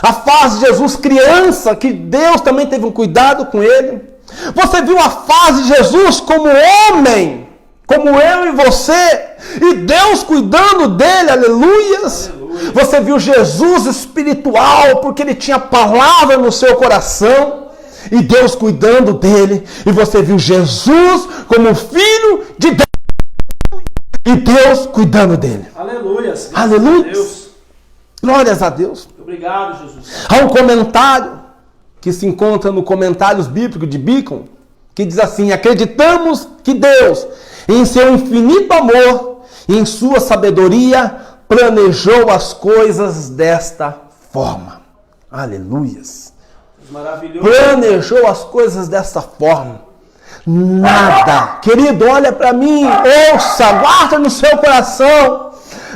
A fase de Jesus criança, que Deus também teve um cuidado com ele. Você viu a fase de Jesus como homem, como eu e você, e Deus cuidando dele, aleluias. Aleluia. Você viu Jesus espiritual, porque ele tinha palavra no seu coração, e Deus cuidando dele. E você viu Jesus como filho de Deus, e Deus cuidando dele. Aleluia. Aleluia. Glórias a Deus. Obrigado, Jesus. Há um comentário que se encontra no Comentários Bíblicos de Beacon, que diz assim: acreditamos que Deus, em seu infinito amor e em sua sabedoria, planejou as coisas desta forma. Aleluias. Maravilhoso. Planejou as coisas desta forma. Nada, querido, olha para mim, ouça, guarda no seu coração.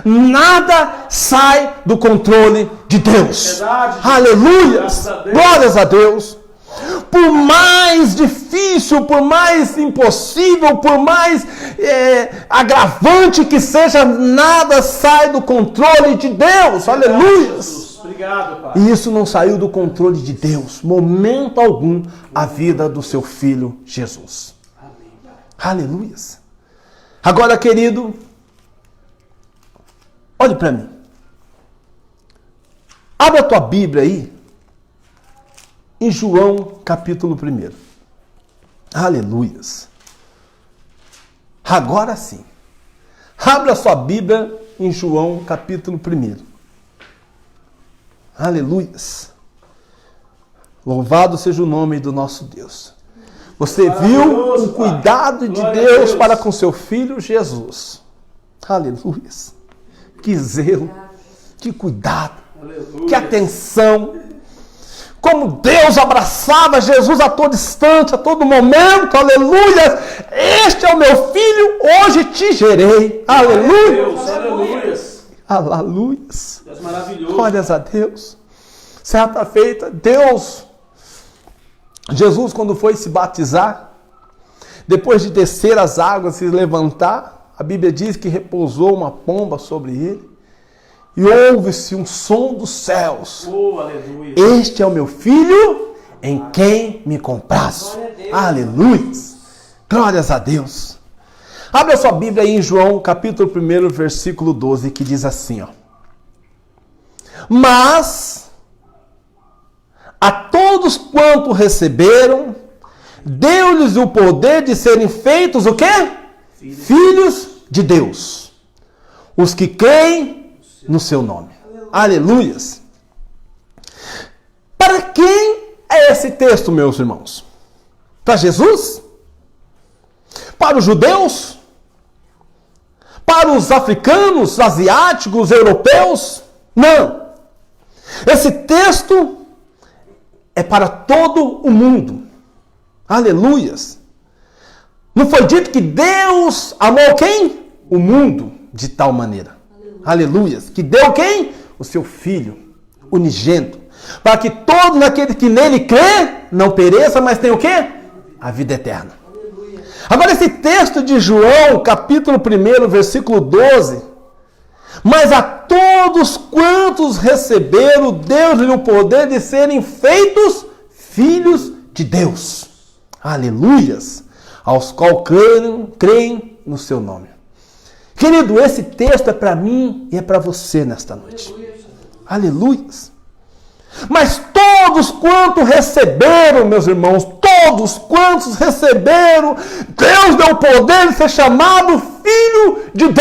Nada sai do controle de Deus. Verdade, aleluia. Glórias a Deus. Por mais difícil, por mais impossível, por mais agravante que seja, nada sai do controle de Deus. Aleluia. Obrigado, Pai. E isso não saiu do controle de Deus, momento algum, a vida do seu filho Jesus. Amém. Aleluia. Agora, querido, olhe para mim. Abra a tua Bíblia aí. em João capítulo 1. Aleluias. Agora sim. Abra sua Bíblia em João capítulo 1. Aleluias. Louvado seja o nome do nosso Deus. Você viu o cuidado de Deus para com seu Filho Jesus. Aleluias. Que zelo, que cuidado, que atenção. Como Deus abraçava Jesus a todo instante, a todo momento. Aleluia. Este é o meu filho, hoje te gerei. Aleluia. Aleluia. Aleluia. Deus maravilhoso. Glórias a Deus. Certa feita, Jesus, quando foi se batizar, depois de descer as águas e se levantar, a Bíblia diz que repousou uma pomba sobre ele. E ouve-se um som dos céus. Aleluia. Este é o meu filho, em quem me comprazo. Aleluia. Glórias a Deus. Abre a sua Bíblia aí em João, capítulo 1, versículo 12, que diz assim, ó. Mas a todos quanto receberam, deu-lhes o poder de serem feitos o quê? Filhos de Deus. Os que creem no seu nome. Aleluias. Para quem é esse texto, meus irmãos? Para Jesus? Para os judeus? Para os africanos, asiáticos, europeus? Não. Esse texto é para todo o mundo. Aleluias. Não foi dito que Deus amou quem? O mundo de tal maneira. Aleluias. Que deu quem? O seu Filho unigênito. Para que todo aquele que nele crê não pereça, mas tenha o quê? A vida eterna. Aleluia. Agora esse texto de João, capítulo 1, versículo 12. Mas a todos quantos receberam, deu-lhe o poder de serem feitos filhos de Deus. Aleluias. Aos quais creem no seu nome. Querido, esse texto é para mim e é para você nesta noite. Aleluias. Mas todos quantos receberam, meus irmãos, todos quantos receberam, Deus deu o poder de ser chamado Filho de Deus.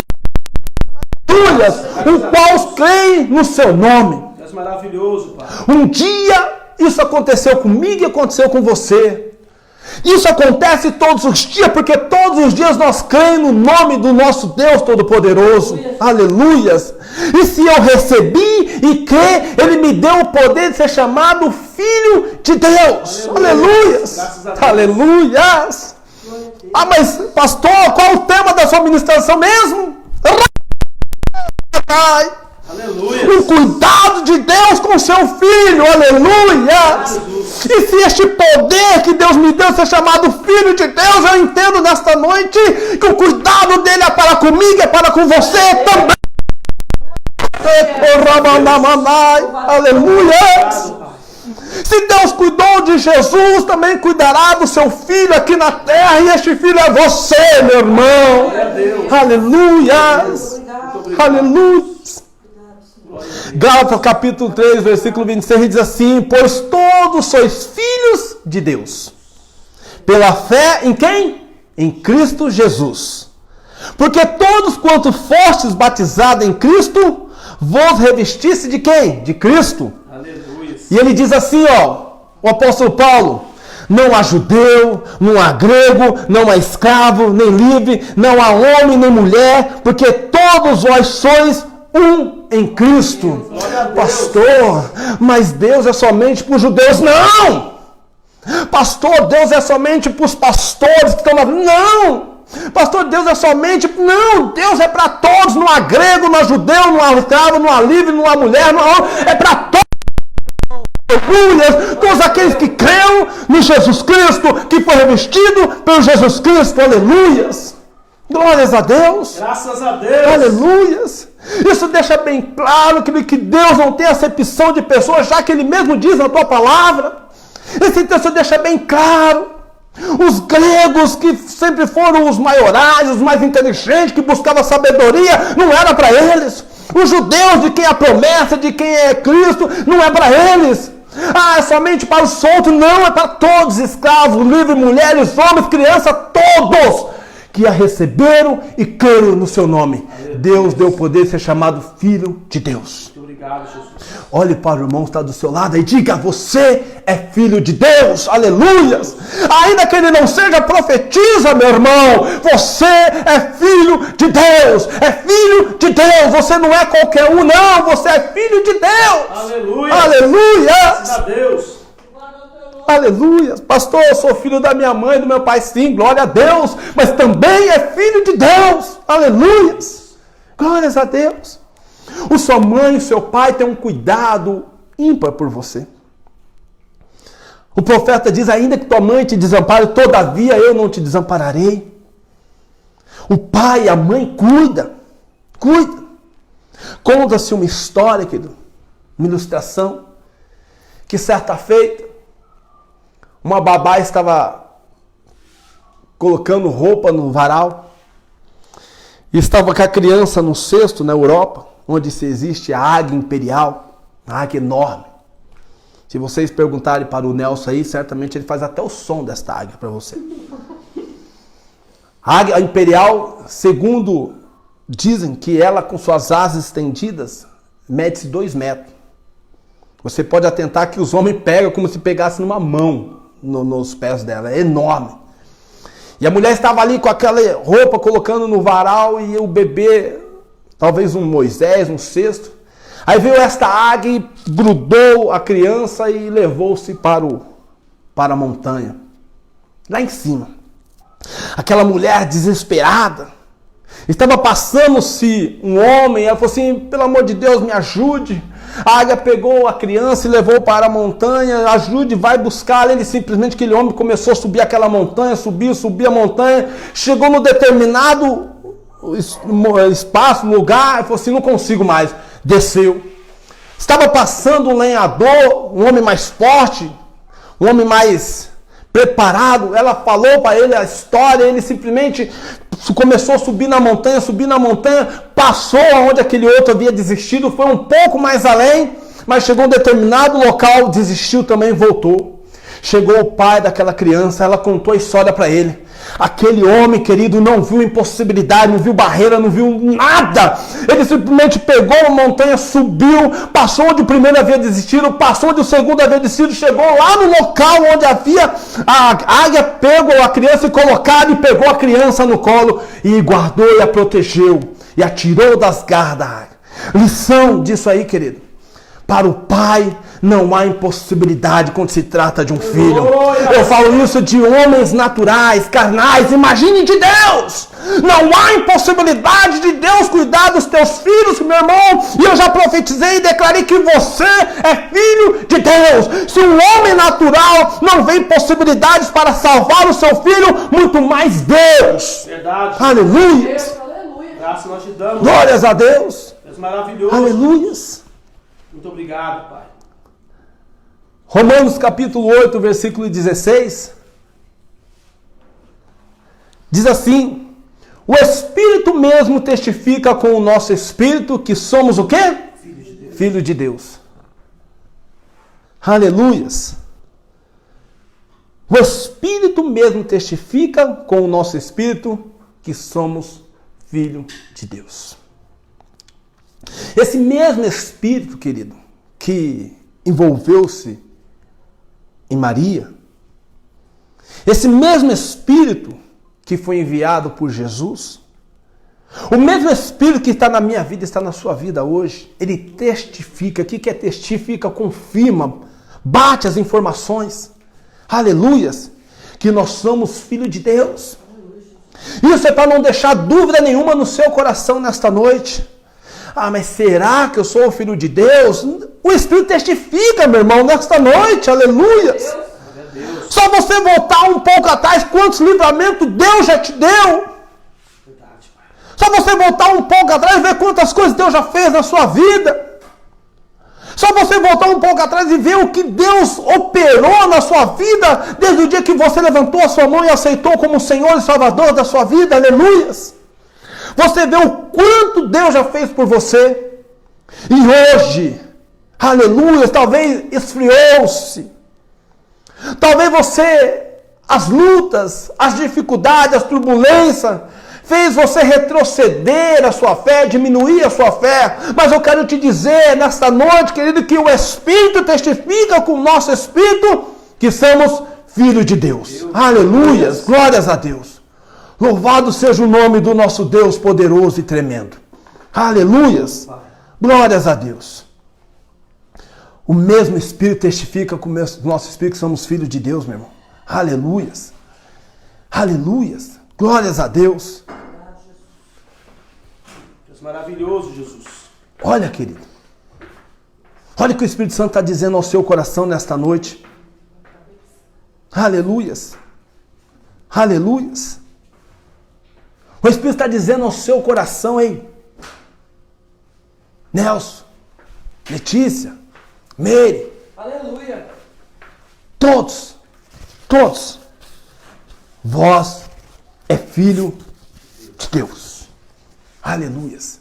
Aleluias. O qual creem no seu nome. Deus maravilhoso, Pai. Um dia isso aconteceu comigo e aconteceu com você. Isso acontece todos os dias, porque todos os dias nós cremos no nome do nosso Deus Todo-Poderoso. Aleluias. E se eu recebi e crer, Ele me deu o poder de ser chamado Filho de Deus. Aleluias. Aleluias. Ah, mas pastor, qual é o tema da sua ministração mesmo? Aleluia. O cuidado de Deus com seu filho. Aleluia. E se este poder que Deus me deu ser chamado Filho de Deus, eu entendo nesta noite que o cuidado dele é para comigo, é para com você também. Aleluia. Se Deus cuidou de Jesus, também cuidará do seu filho aqui na terra. E este filho é você, meu irmão. Aleluia. Aleluia. Gálatas capítulo 3, versículo 26 diz assim: pois todos sois filhos de Deus, pela fé em quem? Em Cristo Jesus. Porque todos quanto fostes batizados em Cristo, vos revestisse de quem? De Cristo. Aleluia. E ele diz assim, ó, o apóstolo Paulo: não há judeu, não há grego, não há escravo, nem livre, não há homem, nem mulher, porque todos vós sois um em Cristo. Pastor, mas Deus é somente para os judeus? Não! Pastor, Deus é somente para os pastores que estão na... Não! Pastor, Deus é somente... Não! Deus é para todos, não há grego, não há judeu, não há escravo, não há livre, não há mulher, não há... É para todos! Todos aqueles que creram no Jesus Cristo, que foi revestido pelo Jesus Cristo. Aleluias! Glórias a Deus! Graças a Deus! Aleluias! Isso deixa bem claro que Deus não tem acepção de pessoas, já que Ele mesmo diz na tua palavra. Esse texto deixa bem claro. Os gregos, que sempre foram os maiorais, os mais inteligentes, que buscavam sabedoria, não era para eles. Os judeus, de quem é a promessa, de quem é Cristo, não é para eles. Ah, é somente para os soltos? Não, é para todos, escravos, livres, mulheres, homens, crianças, todos que a receberam e creram no seu nome. Deus deu o poder de ser chamado Filho de Deus. Muito obrigado, Jesus. Olhe para o irmão que está do seu lado e diga: você é filho de Deus, aleluias. Ainda que ele não seja, profetiza, meu irmão. Você é filho de Deus, é filho de Deus. Você não é qualquer um, não. Você é filho de Deus. Aleluia. Aleluia. Graças a Deus. Aleluia. Pastor, eu sou filho da minha mãe e do meu pai, sim, glória a Deus. Mas também é filho de Deus. Aleluia. Glórias a Deus. O sua mãe e o seu pai têm um cuidado ímpar por você. O profeta diz: ainda que tua mãe te desampare, todavia eu não te desampararei. O pai e a mãe cuida. Conta-se uma história, querido, uma ilustração, que certa feita, uma babá estava colocando roupa no varal e estava com a criança no cesto na Europa, onde se existe a águia imperial, a águia enorme. Se vocês perguntarem para o Nelson aí, certamente ele faz até o som desta águia para você. A águia imperial, segundo dizem que ela com suas asas estendidas, mede-se 2 metros. Você pode atentar que os homens pegam como se pegasse numa mão nos pés dela, é enorme. E a mulher estava ali com aquela roupa colocando no varal e o bebê, talvez um Moisés, um cesto. Aí veio esta águia e grudou a criança e levou-se para a montanha, lá em cima. Aquela mulher desesperada, estava passando-se um homem, ela falou assim: pelo amor de Deus, me ajude. A águia pegou a criança e levou para a montanha, ajude, vai buscar. Ele simplesmente, aquele homem começou a subir aquela montanha, subir a montanha, chegou no determinado espaço, lugar, e falou assim: não consigo mais. Desceu. Estava passando um lenhador, um homem mais forte, um homem mais preparado. Ela falou para ele a história, ele simplesmente começou a subir na montanha, passou aonde aquele outro havia desistido, foi um pouco mais além, mas chegou a um determinado local, desistiu também, voltou. Chegou o pai daquela criança, ela contou a história para ele. Aquele homem, querido, não viu impossibilidade, não viu barreira, não viu nada. Ele simplesmente pegou a montanha, subiu, passou onde o primeiro havia desistido, passou onde o segundo havia desistido, chegou lá no local onde havia a águia, pegou a criança e colocado, e pegou a criança no colo e guardou e a protegeu e a tirou das garras da águia. Lição disso aí, querido: para o pai não há impossibilidade quando se trata de um filho. Eu falo isso de homens naturais, carnais. Imagine de Deus. Não há impossibilidade de Deus cuidar dos teus filhos, meu irmão. E eu já profetizei e declarei que você é filho de Deus. Se um homem natural não vê possibilidades para salvar o seu filho, muito mais Deus. Verdade. Aleluia. Graças nós te damos. Glórias a Deus. Deus maravilhoso. Aleluia. Muito obrigado, Pai. Romanos capítulo 8, versículo 16, diz assim: o Espírito mesmo testifica com o nosso Espírito que somos o quê? Filho de Deus. Aleluias. O Espírito mesmo testifica com o nosso Espírito que somos filho de Deus. Esse mesmo Espírito, querido, que envolveu-se em Maria, esse mesmo Espírito que foi enviado por Jesus, o mesmo Espírito que está na minha vida, está na sua vida hoje, ele testifica. O que é testifica? Confirma, bate as informações, aleluias, que nós somos filhos de Deus. Isso é para não deixar dúvida nenhuma no seu coração nesta noite. Ah, mas será que eu sou o filho de Deus? O Espírito testifica, meu irmão, nesta noite, aleluia. Só você voltar um pouco atrás, quantos livramentos Deus já te deu. Só você voltar um pouco atrás e ver quantas coisas Deus já fez na sua vida. Só você voltar um pouco atrás e ver o que Deus operou na sua vida, desde o dia que você levantou a sua mão e aceitou como Senhor e Salvador da sua vida, aleluias. Você vê o quanto Deus já fez por você. E hoje, Aleluia. Talvez esfriou-se. Talvez você, as lutas, as dificuldades, as turbulências, fez você retroceder a sua fé, diminuir a sua fé. Mas eu quero te dizer nesta noite, querido, que o Espírito testifica com o nosso Espírito que somos filhos de Deus. Aleluia. Glórias a Deus. Louvado seja o nome do nosso Deus poderoso e tremendo. Aleluias. Glórias a Deus. O mesmo Espírito testifica com o nosso Espírito que somos filhos de Deus, meu irmão. Aleluias. Aleluias. Glórias a Deus. Deus maravilhoso, Jesus. Olha, querido. Olha o que o Espírito Santo está dizendo ao seu coração nesta noite. Aleluias. Aleluias. O Espírito está dizendo ao seu coração, ei, Nelson, Letícia, Meire, aleluia, todos, vós é filho de Deus. Aleluias.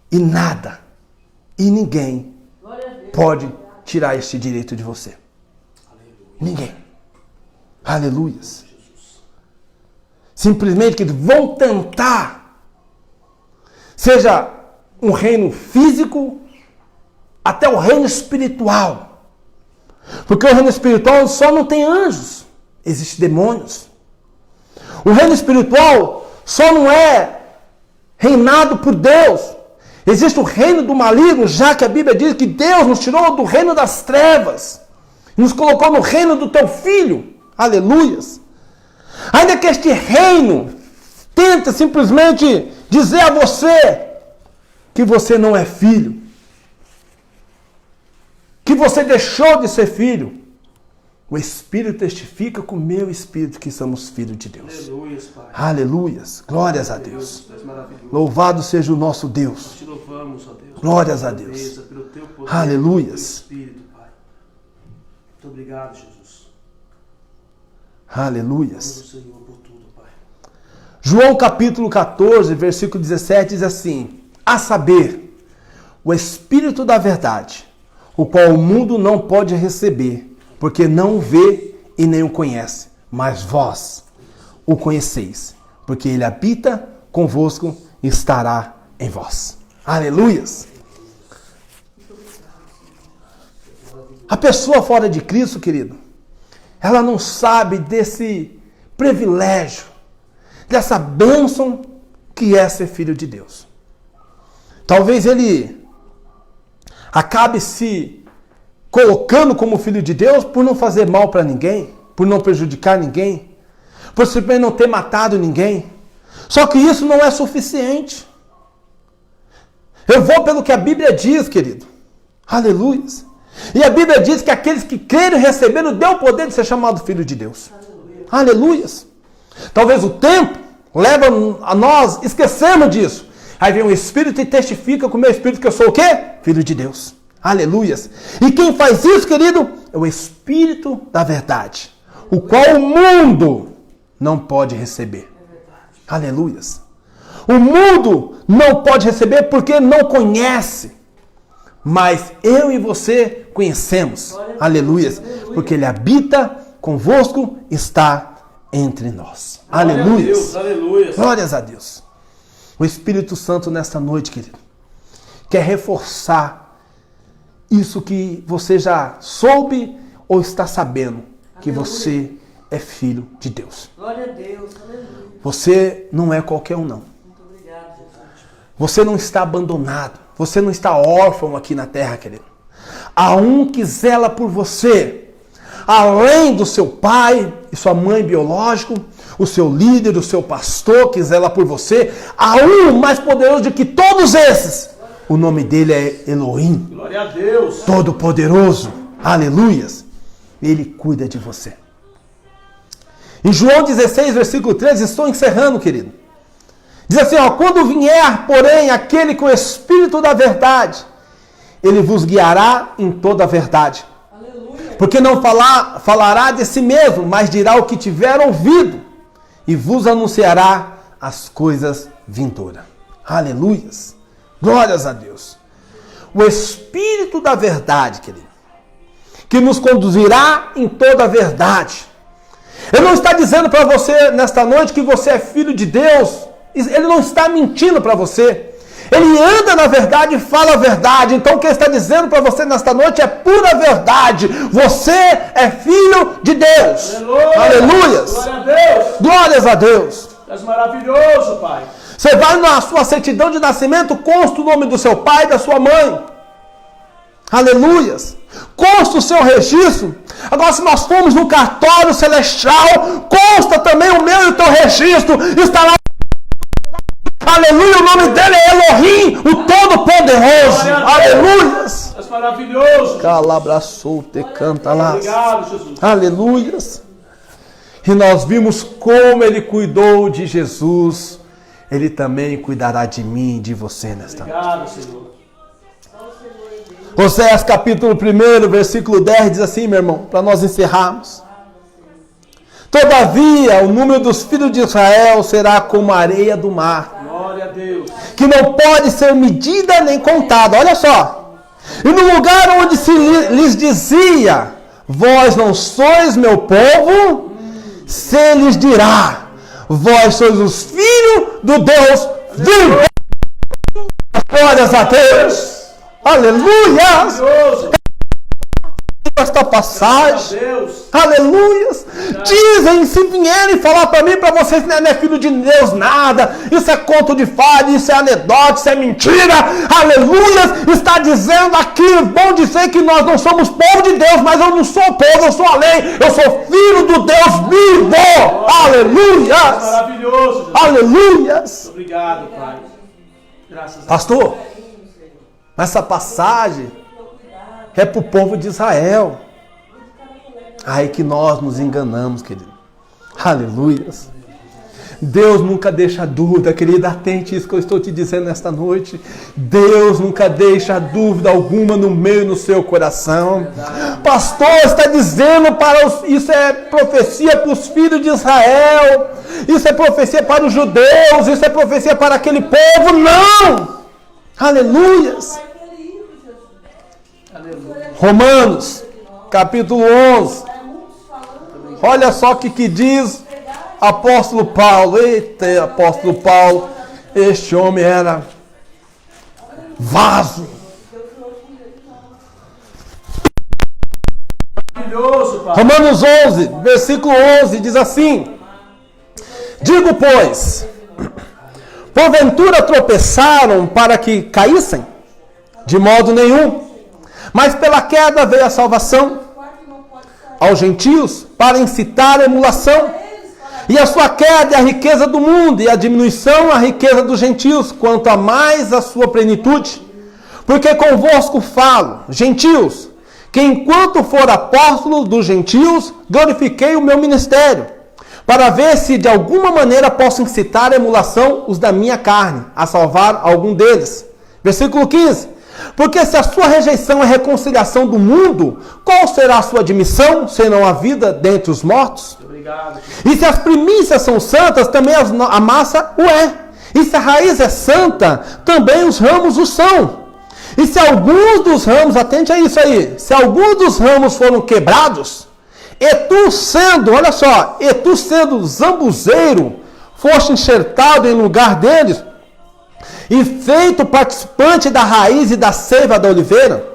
E nada, e ninguém pode tirar este direito de você. Ninguém. Aleluias. Simplesmente que vão tentar, seja um reino físico, até o reino espiritual. Porque o reino espiritual só não tem anjos, existem demônios. O reino espiritual só não é reinado por Deus. Existe o reino do maligno, já que a Bíblia diz que Deus nos tirou do reino das trevas e nos colocou no reino do teu Filho. Aleluias. Ainda que este reino tente simplesmente dizer a você que você não é filho, que você deixou de ser filho, o Espírito testifica com o meu Espírito que somos filhos de Deus. Aleluias, Pai. Aleluias. Glórias a Deus. Louvado seja o nosso Deus. Nós te louvamos, ó Deus. Glórias a Deus. Pelo teu poder, Aleluias. pelo teu Espírito, Pai. Muito obrigado, Jesus. Aleluias. Senhor, por tudo, Pai. João capítulo 14, versículo 17 diz assim: a saber, o Espírito da verdade, o qual o mundo não pode receber, porque não o vê e nem o conhece, mas vós o conheceis, porque ele habita convosco e estará em vós. Aleluias. A pessoa fora de Cristo, querido, ela não sabe desse privilégio, dessa bênção que é ser filho de Deus. Talvez ele acabe se colocando como filho de Deus por não fazer mal para ninguém, por não prejudicar ninguém, por simplesmente não ter matado ninguém. Só que isso não é suficiente. Eu vou pelo que a Bíblia diz, querido. Aleluia. E a Bíblia diz que aqueles que creram e receberam deu o poder de ser chamado filho de Deus. Aleluia. Talvez o tempo leva a nós esquecermos disso. Aí vem o Espírito e testifica com o meu Espírito que eu sou o quê? Filho de Deus. Aleluias. E quem faz isso, querido, é o Espírito da verdade, o qual o mundo não pode receber. Aleluias. O mundo não pode receber porque não conhece. Mas eu e você conhecemos. Aleluias. Porque ele habita convosco, está entre nós. Aleluias. Glórias a Deus. O Espírito Santo nesta noite, querido, quer reforçar isso que você já soube ou está sabendo, que você é filho de Deus. Glória a Deus. Aleluia. Você não é qualquer um, não. Muito obrigado, Jesus. Você não está abandonado. Você não está órfão aqui na terra, querido. Há um que zela por você. Além do seu pai e sua mãe biológico, o seu líder, o seu pastor que zela por você, há um mais poderoso do que todos esses. O nome dele é Elohim. Glória a Deus. Todo-poderoso. Aleluias. Ele cuida de você. Em João 16, versículo 13, estou encerrando, querido. Diz assim, ó, quando vier, porém, aquele com o Espírito da verdade, ele vos guiará em toda a verdade. Aleluia. Porque não falará de si mesmo, mas dirá o que tiver ouvido, e vos anunciará as coisas vindouras. Aleluias. Glórias a Deus. o Espírito da verdade, querido, que nos conduzirá em toda a verdade. Ele não está dizendo para você nesta noite que você é filho de Deus. Ele não está mentindo para você. Ele anda na verdade e fala a verdade. Então o que ele está dizendo para você nesta noite é pura verdade. Você é filho de Deus. Aleluia. Glórias a Deus. Glórias a Deus. És maravilhoso, Pai. Você vai na sua certidão de nascimento, consta o nome do seu pai e da sua mãe. Aleluias. Consta o seu registro. Agora, se nós formos no cartório celestial, consta também o meu e o teu registro. Está lá. Aleluia, o nome dele é Elohim, o Todo-Poderoso. Aleluias. És maravilhoso. Calabraçou, te canta lá. Obrigado, Jesus. Aleluias. E nós vimos como ele cuidou de Jesus. Ele também cuidará de mim e de você nesta noite. Obrigado, Senhor. Oséias capítulo 1, versículo 10 diz assim, meu irmão, para nós encerrarmos. Todavia, o número dos filhos de Israel será como a areia do mar, Glória a Deus. que não pode ser medida nem contada. Olha só. E no lugar onde se lhes dizia, vós não sois meu povo, se lhes dirá, vós sois os filhos do Deus vivo. Glórias a Deus. Aleluia! Maravilhoso. Esta passagem. Deus. Aleluias! Dizem, se vierem falar para mim, para vocês, não é filho de Deus nada, isso é conto de fada, isso é anedota, isso é mentira. Aleluias! Está dizendo aqui, vão dizer que nós não somos povo de Deus, mas eu não sou povo, eu sou a lei, eu sou filho do Deus vivo. Aleluias! Maravilhoso, Jesus. Aleluias! Obrigado, Pai. Graças a Deus. Pastor, essa passagem é para o povo de Israel. Aí que nós nos enganamos, querido. Aleluias. Deus nunca deixa dúvida, querida. Atente isso que eu estou te dizendo nesta noite. Deus nunca deixa dúvida alguma no meio do seu coração. Pastor, está dizendo para os... Isso é profecia para os filhos de Israel. Isso é profecia para os judeus. Isso é profecia para aquele povo. Não! Aleluias. Romanos, capítulo 11. Olha só o que diz apóstolo Paulo. Eita, apóstolo Paulo. Este homem era vaso. Maravilhoso, Pai. Romanos 11, versículo 11, diz assim: digo, pois, porventura tropeçaram para que caíssem? De modo nenhum. Mas pela queda veio a salvação aos gentios para incitar a emulação. E a sua queda é a riqueza do mundo, e a diminuição a riqueza dos gentios, quanto a mais a sua plenitude. Porque convosco falo, gentios, que enquanto for apóstolo dos gentios, glorifiquei o meu ministério, para ver se de alguma maneira posso incitar a emulação os da minha carne, a salvar algum deles. Versículo 15. Porque se a sua rejeição é a reconciliação do mundo, qual será a sua admissão, senão a vida dentre os mortos? Obrigado. E se as primícias são santas, também a massa o é. E se a raiz é santa, também os ramos o são. E se alguns dos ramos, atente a isso aí, se alguns dos ramos foram quebrados, e tu sendo, olha só, e tu sendo zambuzeiro, foste enxertado em lugar deles, e feito participante da raiz e da seiva da oliveira,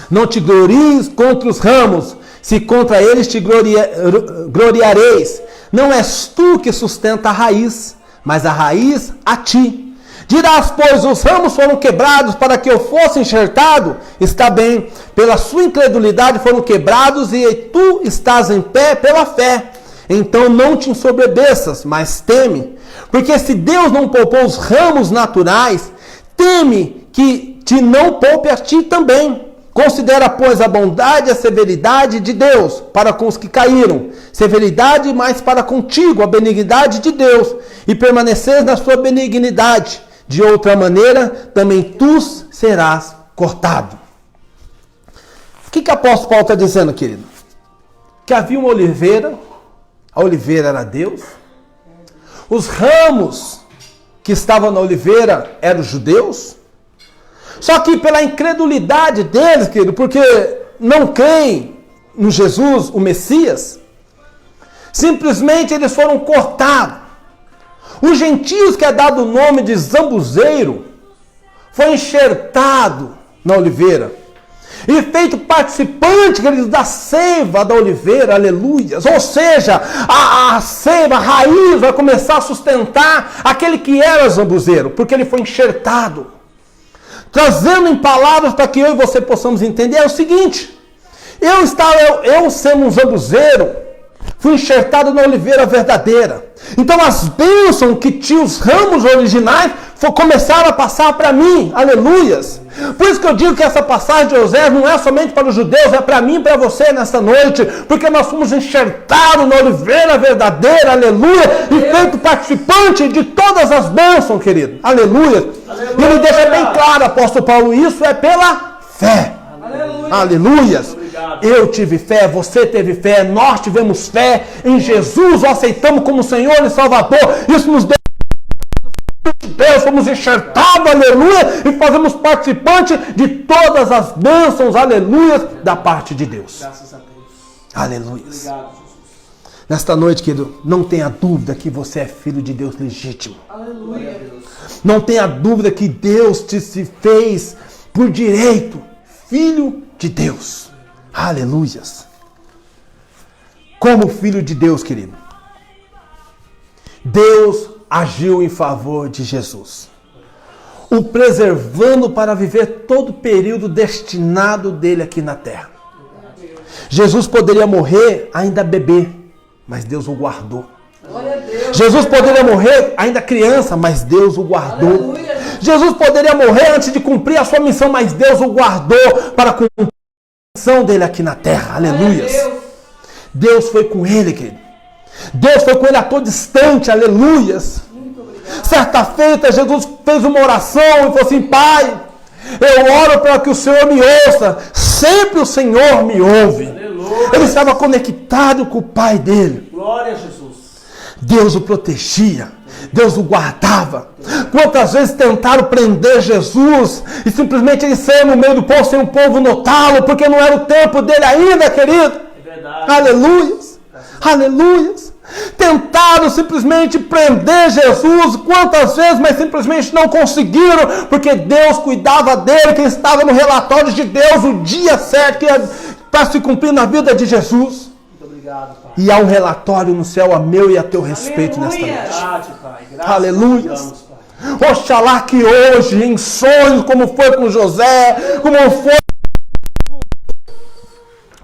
não te glories contra os ramos, se contra eles te gloriareis. Não és tu que sustenta a raiz, mas a raiz a ti. Dirás, pois, os ramos foram quebrados para que eu fosse enxertado? Está bem, pela sua incredulidade foram quebrados e tu estás em pé pela fé. Então não te ensoberbeças, mas teme. Porque se Deus não poupou os ramos naturais, teme que te não poupe a ti também. Considera, pois, a bondade e a severidade de Deus para com os que caíram. Severidade, mas para contigo a benignidade de Deus. E permanecer na sua benignidade. De outra maneira, também tu serás cortado. O que o apóstolo Paulo está dizendo, querido? Que havia uma oliveira. A oliveira era Deus. Os ramos que estavam na oliveira eram os judeus. Só que pela incredulidade deles, querido, porque não creem no Jesus, o Messias, simplesmente eles foram cortados. Os gentios, que é dado o nome de zambuzeiro, foi enxertado na oliveira e feito participante, queridos, da seiva da oliveira, aleluias. Ou seja, a seiva, a raiz vai começar a sustentar aquele que era zambuzeiro, porque ele foi enxertado. Trazendo em palavras para que eu e você possamos entender, é o seguinte: eu sendo um zambuzeiro, fui enxertado na oliveira verdadeira. Então as bênçãos que tinham os ramos originais começaram a passar para mim, aleluias. Por isso que eu digo que essa passagem de Osés não é somente para os judeus, é para mim e para você nesta noite, porque nós fomos enxertados na oliveira verdadeira, aleluia, e feito participante de todas as bênçãos, querido, aleluia. E ele deixa bem claro, apóstolo Paulo, isso é pela fé. Aleluias. Eu tive fé, você teve fé, nós tivemos fé em Jesus, o aceitamos como Senhor e Salvador. Isso nos deu Deus, somos enxertados, aleluia, e fazemos participante de todas as bênçãos, aleluia, da parte de Deus. Graças a Deus. Aleluias. Obrigado, Jesus. Nesta noite, querido, não tenha dúvida que você é filho de Deus legítimo. Aleluia. Não tenha dúvida que Deus te se fez por direito filho de Deus. Aleluias. Como filho de Deus, querido, Deus agiu em favor de Jesus, o preservando para viver todo o período destinado dele aqui na terra. Jesus poderia morrer ainda bebê, mas Deus o guardou. Jesus poderia morrer ainda criança, mas Deus o guardou. Aleluia. Jesus poderia morrer antes de cumprir a sua missão, mas Deus o guardou para cumprir a missão dele aqui na terra. Aleluia. Deus foi com ele, querido. Deus foi com ele a todo instante, aleluias. Certa feita, Jesus fez uma oração e falou assim: Pai, eu oro para que o Senhor me ouça. Sempre o Senhor me ouve. Aleluia. Ele estava conectado com o Pai dele. Glória a Jesus. Deus o protegia, Deus o guardava. Quantas vezes tentaram prender Jesus e simplesmente ele saiu no meio do povo sem o povo notá-lo, porque não era o tempo dele ainda, querido. É verdade. Aleluias, aleluias. Tentaram simplesmente prender Jesus quantas vezes, mas simplesmente não conseguiram, porque Deus cuidava dele, que estava no relatório de Deus o dia certo para se cumprir na vida de Jesus. Muito obrigado, Pai. E há um relatório no céu a meu e a teu respeito nesta noite. Verdade, Pai. Graças Aleluia. a Deus, Pai. Oxalá que hoje, em sonhos, como foi com José, como foi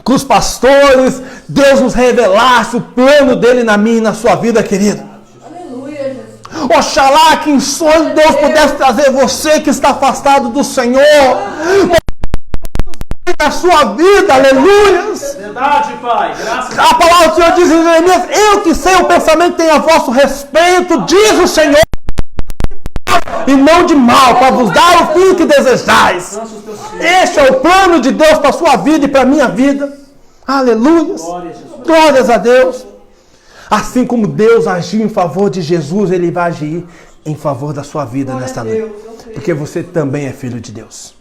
com os pastores, Deus nos revelasse o plano dele na minha e na sua vida, querido. Aleluia, Jesus. Oxalá que em sonhos Deus pudesse trazer você que está afastado do Senhor na sua vida, aleluia. Verdade, Pai. Graças a A palavra do Senhor diz em Jeremias: eu que sei o pensamento que tenho a vosso respeito, diz o Senhor, e não de mal, para vos dar o fim que desejais. Deus. Os teus filhos. Este é o plano de Deus para a sua vida e para a minha vida. Aleluia. Glória a Jesus. Glórias a Deus. Assim como Deus agiu em favor de Jesus, Ele vai agir em favor da sua vida nesta noite. Porque você também é filho de Deus.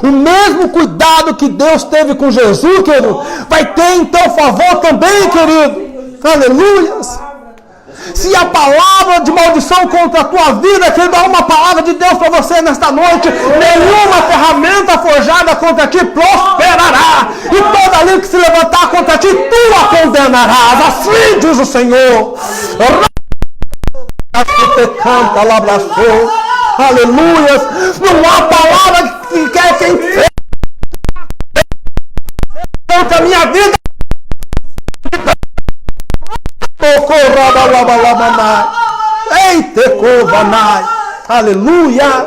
O mesmo cuidado que Deus teve com Jesus, querido, vai ter em teu favor também, querido. Aleluias. Se a palavra de maldição contra a tua vida, querido, há uma palavra de Deus para você nesta noite: nenhuma ferramenta forjada contra ti prosperará, e toda língua que se levantar contra ti, tu a condenarás. Assim diz o Senhor. Canta, labraçou. Aleluia. Não há palavra que quer quem fez contra a minha vida. Aleluia.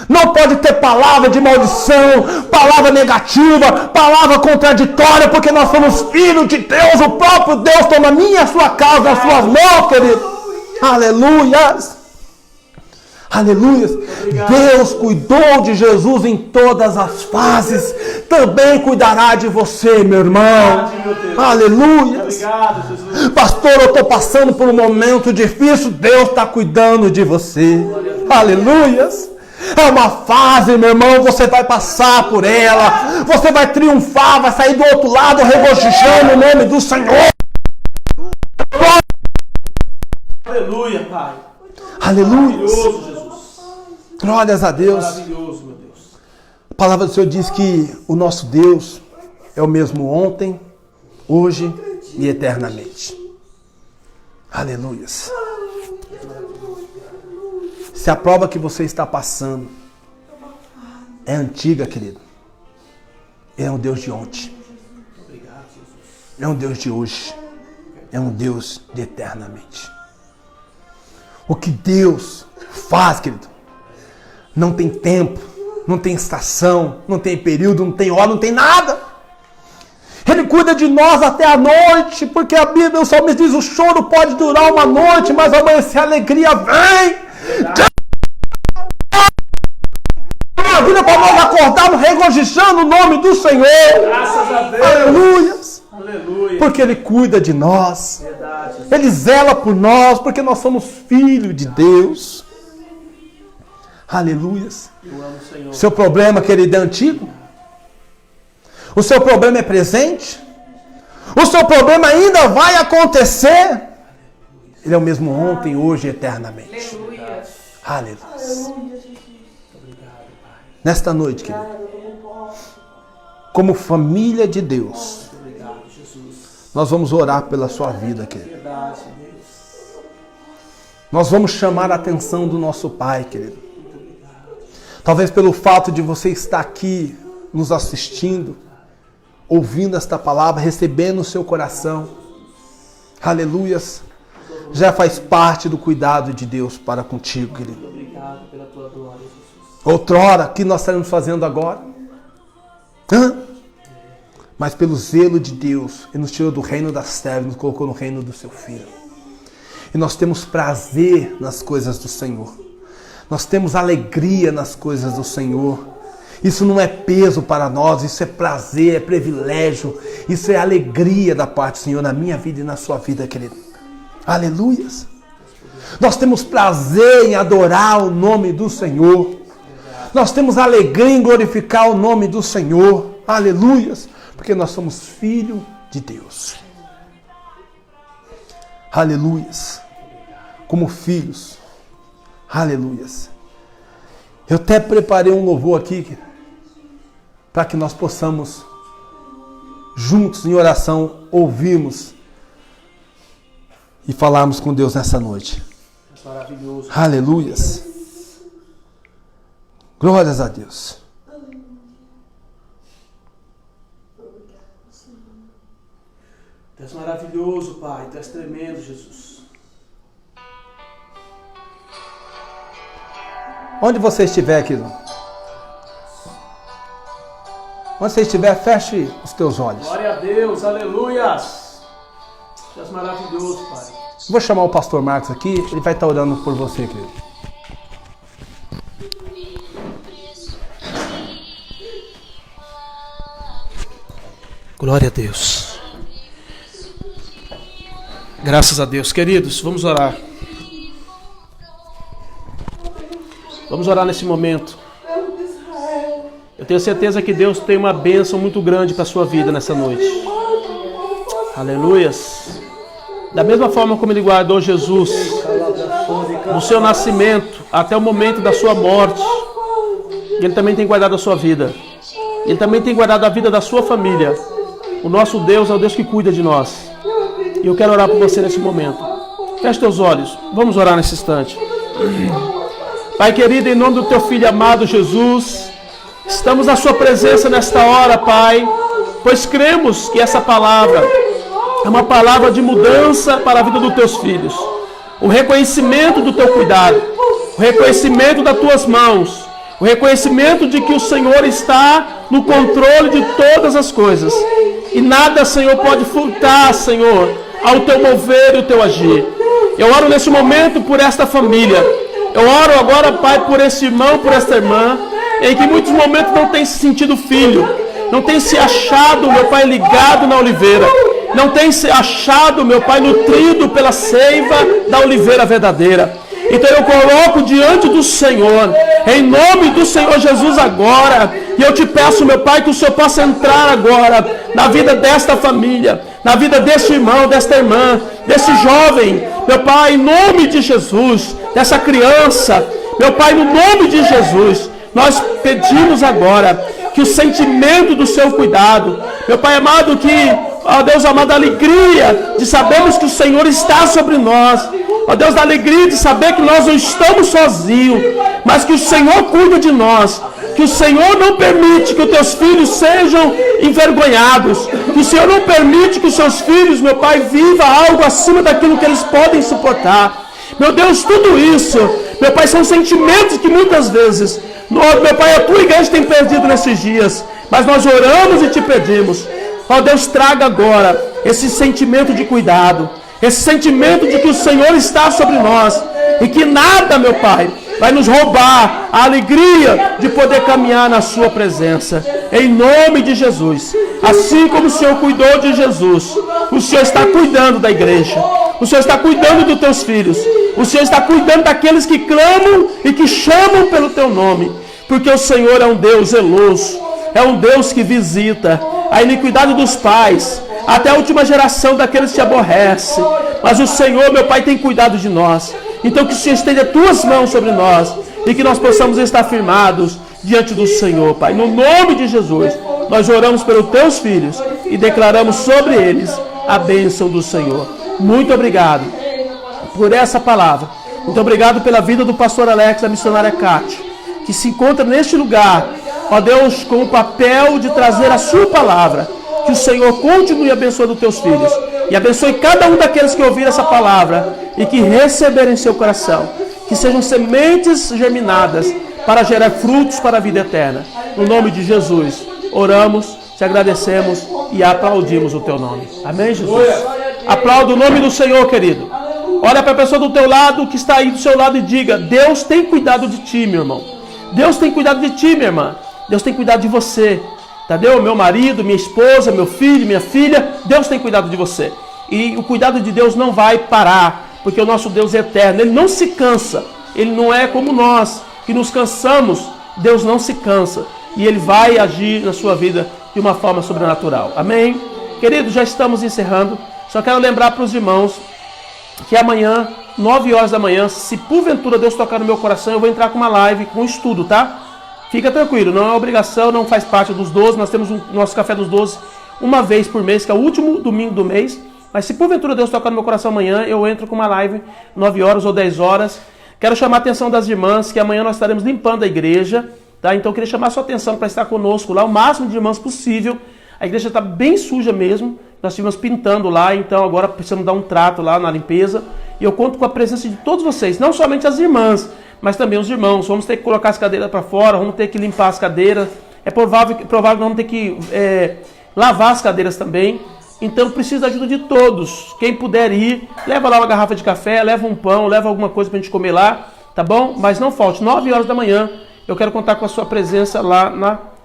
Não pode ter palavra de maldição, palavra negativa, palavra contraditória, porque nós somos filhos de Deus. O próprio Deus toma a minha e a sua causa nas suas mãos, querido. Aleluia. Aleluia. Deus cuidou de Jesus em todas as fases. Também cuidará de você, meu irmão. Aleluia. Obrigado, Jesus. Pastor, eu estou passando por um momento difícil. Deus está cuidando de você. Aleluia. É uma fase, meu irmão, você vai passar por ela. Você vai triunfar, vai sair do outro lado regozijando o nome do Senhor. Aleluia, Pai. Aleluia. Maravilhoso, Jesus. Glórias a Deus. Maravilhoso, meu Deus. A palavra do Senhor diz que o nosso Deus é o mesmo ontem, hoje e eternamente. Aleluia. Se a prova que você está passando é antiga, querido, é um Deus de ontem. É um Deus de hoje. É um Deus de eternamente. O que Deus faz, querido, não tem tempo, não tem estação, não tem período, não tem hora, não tem nada. Ele cuida de nós até a noite, porque a Bíblia, o salmista diz, o choro pode durar uma noite, mas amanhecer a alegria vem. A vida para nós acordarmos regozijando o nome do Senhor. Graças a Deus. Aleluia. Aleluia. Porque Ele cuida de nós. Verdade. Ele zela por nós, porque nós somos filhos de Deus. Aleluia. Eu amo o Senhor. Seu problema, querido, é antigo? O seu problema é presente? O seu problema ainda vai acontecer? Ele é o mesmo ontem, hoje e eternamente. Aleluia. Nesta noite, querido, como família de Deus, nós vamos orar pela sua vida, querido. Verdade, Deus. Nós vamos chamar a atenção do nosso Pai, querido. Talvez pelo fato de você estar aqui nos assistindo, ouvindo esta palavra, recebendo no seu coração. Aleluias. Já faz parte do cuidado de Deus para contigo, querido. Obrigado pela tua glória, Jesus. Outrora, o que nós estaremos fazendo agora? Mas pelo zelo de Deus, Ele nos tirou do reino das trevas e nos colocou no reino do seu Filho. E nós temos prazer nas coisas do Senhor. Nós temos alegria nas coisas do Senhor. Isso não é peso para nós, isso é prazer, é privilégio. Isso é alegria da parte do Senhor na minha vida e na sua vida, querido. Aleluias. Nós temos prazer em adorar o nome do Senhor. Nós temos alegria em glorificar o nome do Senhor. Aleluias. Porque nós somos filhos de Deus. Aleluias. Como filhos. Aleluias. Eu até preparei um louvor aqui para que nós possamos juntos em oração ouvirmos e falarmos com Deus nessa noite. Maravilhoso. Aleluias. Glórias a Deus. Tu és maravilhoso, Pai. Tu és tremendo, Jesus. Onde você estiver, querido. Onde você estiver, feche os teus olhos. Glória a Deus. Aleluias. Tu és maravilhoso, Pai. Vou chamar o pastor Marcos aqui. Ele vai estar orando por você, querido. Glória a Deus. Graças a Deus. Queridos, vamos orar. Vamos orar nesse momento. Eu tenho certeza que Deus tem uma bênção muito grande para a sua vida nessa noite. Aleluias. Da mesma forma como Ele guardou Jesus no seu nascimento até o momento da sua morte, Ele também tem guardado a sua vida. Ele também tem guardado a vida da sua família. O nosso Deus é o Deus que cuida de nós. E eu quero orar por você nesse momento. Feche teus olhos. Vamos orar nesse instante. Pai querido, em nome do Teu Filho amado Jesus, estamos na Sua presença nesta hora, Pai, pois cremos que essa palavra é uma palavra de mudança para a vida dos Teus filhos. O reconhecimento do Teu cuidado, o reconhecimento das Tuas mãos, o reconhecimento de que o Senhor está no controle de todas as coisas. E nada, Senhor, pode furtar, Senhor, ao Teu mover e o Teu agir. Eu oro nesse momento por esta família. Eu oro agora, Pai, por esse irmão, por esta irmã, em que em muitos momentos não tem se sentido filho, não tem se achado, meu Pai, ligado na oliveira, não tem se achado, meu Pai, nutrido pela seiva da oliveira verdadeira. Então eu coloco diante do Senhor em nome do Senhor Jesus agora. E eu te peço, meu Pai, que o Senhor possa entrar agora na vida desta família, na vida deste irmão, desta irmã, desse jovem, meu Pai, em nome de Jesus, dessa criança, meu Pai, no nome de Jesus, nós pedimos agora que o sentimento do seu cuidado, meu Pai amado, que, ó Deus amado, a alegria de sabermos que o Senhor está sobre nós, ó Deus, da alegria de saber que nós não estamos sozinhos, mas que o Senhor cuida de nós, que o Senhor não permite que os teus filhos sejam envergonhados, que o Senhor não permite que os seus filhos, meu Pai, vivam algo acima daquilo que eles podem suportar. Meu Deus, tudo isso, meu Pai, são sentimentos que muitas vezes, meu Pai, a tua igreja tem perdido nesses dias, mas nós oramos e te pedimos, ó Deus, traga agora esse sentimento de cuidado, esse sentimento de que o Senhor está sobre nós e que nada, meu Pai, vai nos roubar a alegria de poder caminhar na sua presença, em nome de Jesus. Assim como o Senhor cuidou de Jesus, o Senhor está cuidando da igreja, o Senhor está cuidando dos teus filhos, o Senhor está cuidando daqueles que clamam e que chamam pelo teu nome, porque o Senhor é um Deus zeloso, é um Deus que visita a iniquidade dos pais, até a última geração daqueles que te aborrecem, mas o Senhor, meu Pai, tem cuidado de nós. Então que o Senhor estenda as tuas mãos sobre nós e que nós possamos estar firmados diante do Senhor, Pai. No nome de Jesus, nós oramos pelos teus filhos e declaramos sobre eles a bênção do Senhor. Muito obrigado por essa palavra. Muito obrigado pela vida do pastor Alex, da missionária Cátia, que se encontra neste lugar, ó Deus, com o papel de trazer a sua palavra. Que o Senhor continue abençoando os teus filhos e abençoe cada um daqueles que ouviram essa palavra e que receberem em seu coração, que sejam sementes germinadas para gerar frutos para a vida eterna. No nome de Jesus, oramos, te agradecemos e aplaudimos o teu nome. Amém, Jesus? Aplauda o nome do Senhor, querido. Olha para a pessoa do teu lado, que está aí do seu lado, e diga: Deus tem cuidado de ti, meu irmão. Deus tem cuidado de ti, minha irmã. Deus tem cuidado de você. Entendeu? Meu marido, minha esposa, meu filho, minha filha, Deus tem cuidado de você. E o cuidado de Deus não vai parar, porque o nosso Deus é eterno. Ele não se cansa. Ele não é como nós, que nos cansamos. Deus não se cansa. E Ele vai agir na sua vida de uma forma sobrenatural. Amém? Queridos, já estamos encerrando. Só quero lembrar para os irmãos que amanhã, 9 horas da manhã, se porventura Deus tocar no meu coração, eu vou entrar com uma live, com um estudo, tá? Fica tranquilo, não é obrigação, não faz parte dos 12, nós temos o nosso Café dos 12 uma vez por mês, que é o último domingo do mês, mas se porventura Deus tocar no meu coração amanhã, eu entro com uma live 9 horas ou 10 horas. Quero chamar a atenção das irmãs, que amanhã nós estaremos limpando a igreja, tá? Então eu queria chamar a sua atenção para estar conosco lá, o máximo de irmãs possível. A igreja está bem suja mesmo, nós estivemos pintando lá, então agora precisamos dar um trato lá na limpeza, e eu conto com a presença de todos vocês, não somente as irmãs, mas também os irmãos. Vamos ter que colocar as cadeiras para fora, vamos ter que limpar as cadeiras. É provável que nós vamos ter que lavar as cadeiras também. Então precisa da ajuda de todos. Quem puder ir, leva lá uma garrafa de café, leva um pão, leva alguma coisa para a gente comer lá, tá bom? Mas não falte, 9 horas da manhã, eu quero contar com a sua presença lá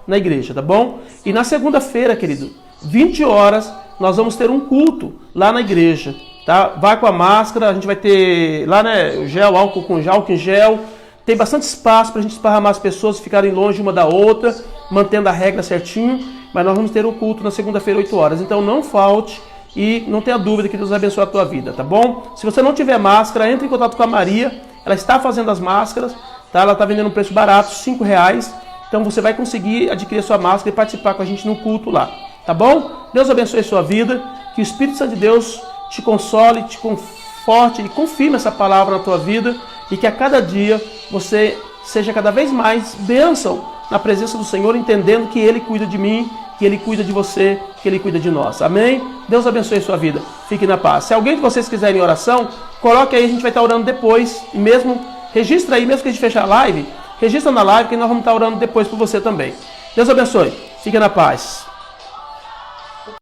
na igreja, tá bom? E na segunda-feira, querido, 20 horas, nós vamos ter um culto lá na igreja. Tá? Vai com a máscara, a gente vai ter lá, né, gel, álcool em gel, tem bastante espaço para a gente esparramar as pessoas, ficarem longe uma da outra, mantendo a regra certinho, mas nós vamos ter o culto na segunda-feira, 8 horas, então não falte e não tenha dúvida que Deus abençoe a tua vida, tá bom? Se você não tiver máscara, entre em contato com a Maria, ela está fazendo as máscaras, tá? Ela está vendendo um preço barato, R$5, então você vai conseguir adquirir a sua máscara e participar com a gente no culto lá, tá bom? Deus abençoe a sua vida, que o Espírito Santo de Deus te console, te conforte e confirme essa palavra na tua vida e que a cada dia você seja cada vez mais bênção na presença do Senhor, entendendo que Ele cuida de mim, que Ele cuida de você, que Ele cuida de nós. Amém? Deus abençoe a sua vida. Fique na paz. Se alguém de vocês quiserem oração, coloque aí, a gente vai estar orando depois. E mesmo, registra aí, mesmo que a gente fechar a live, registra na live que nós vamos estar orando depois por você também. Deus abençoe. Fique na paz.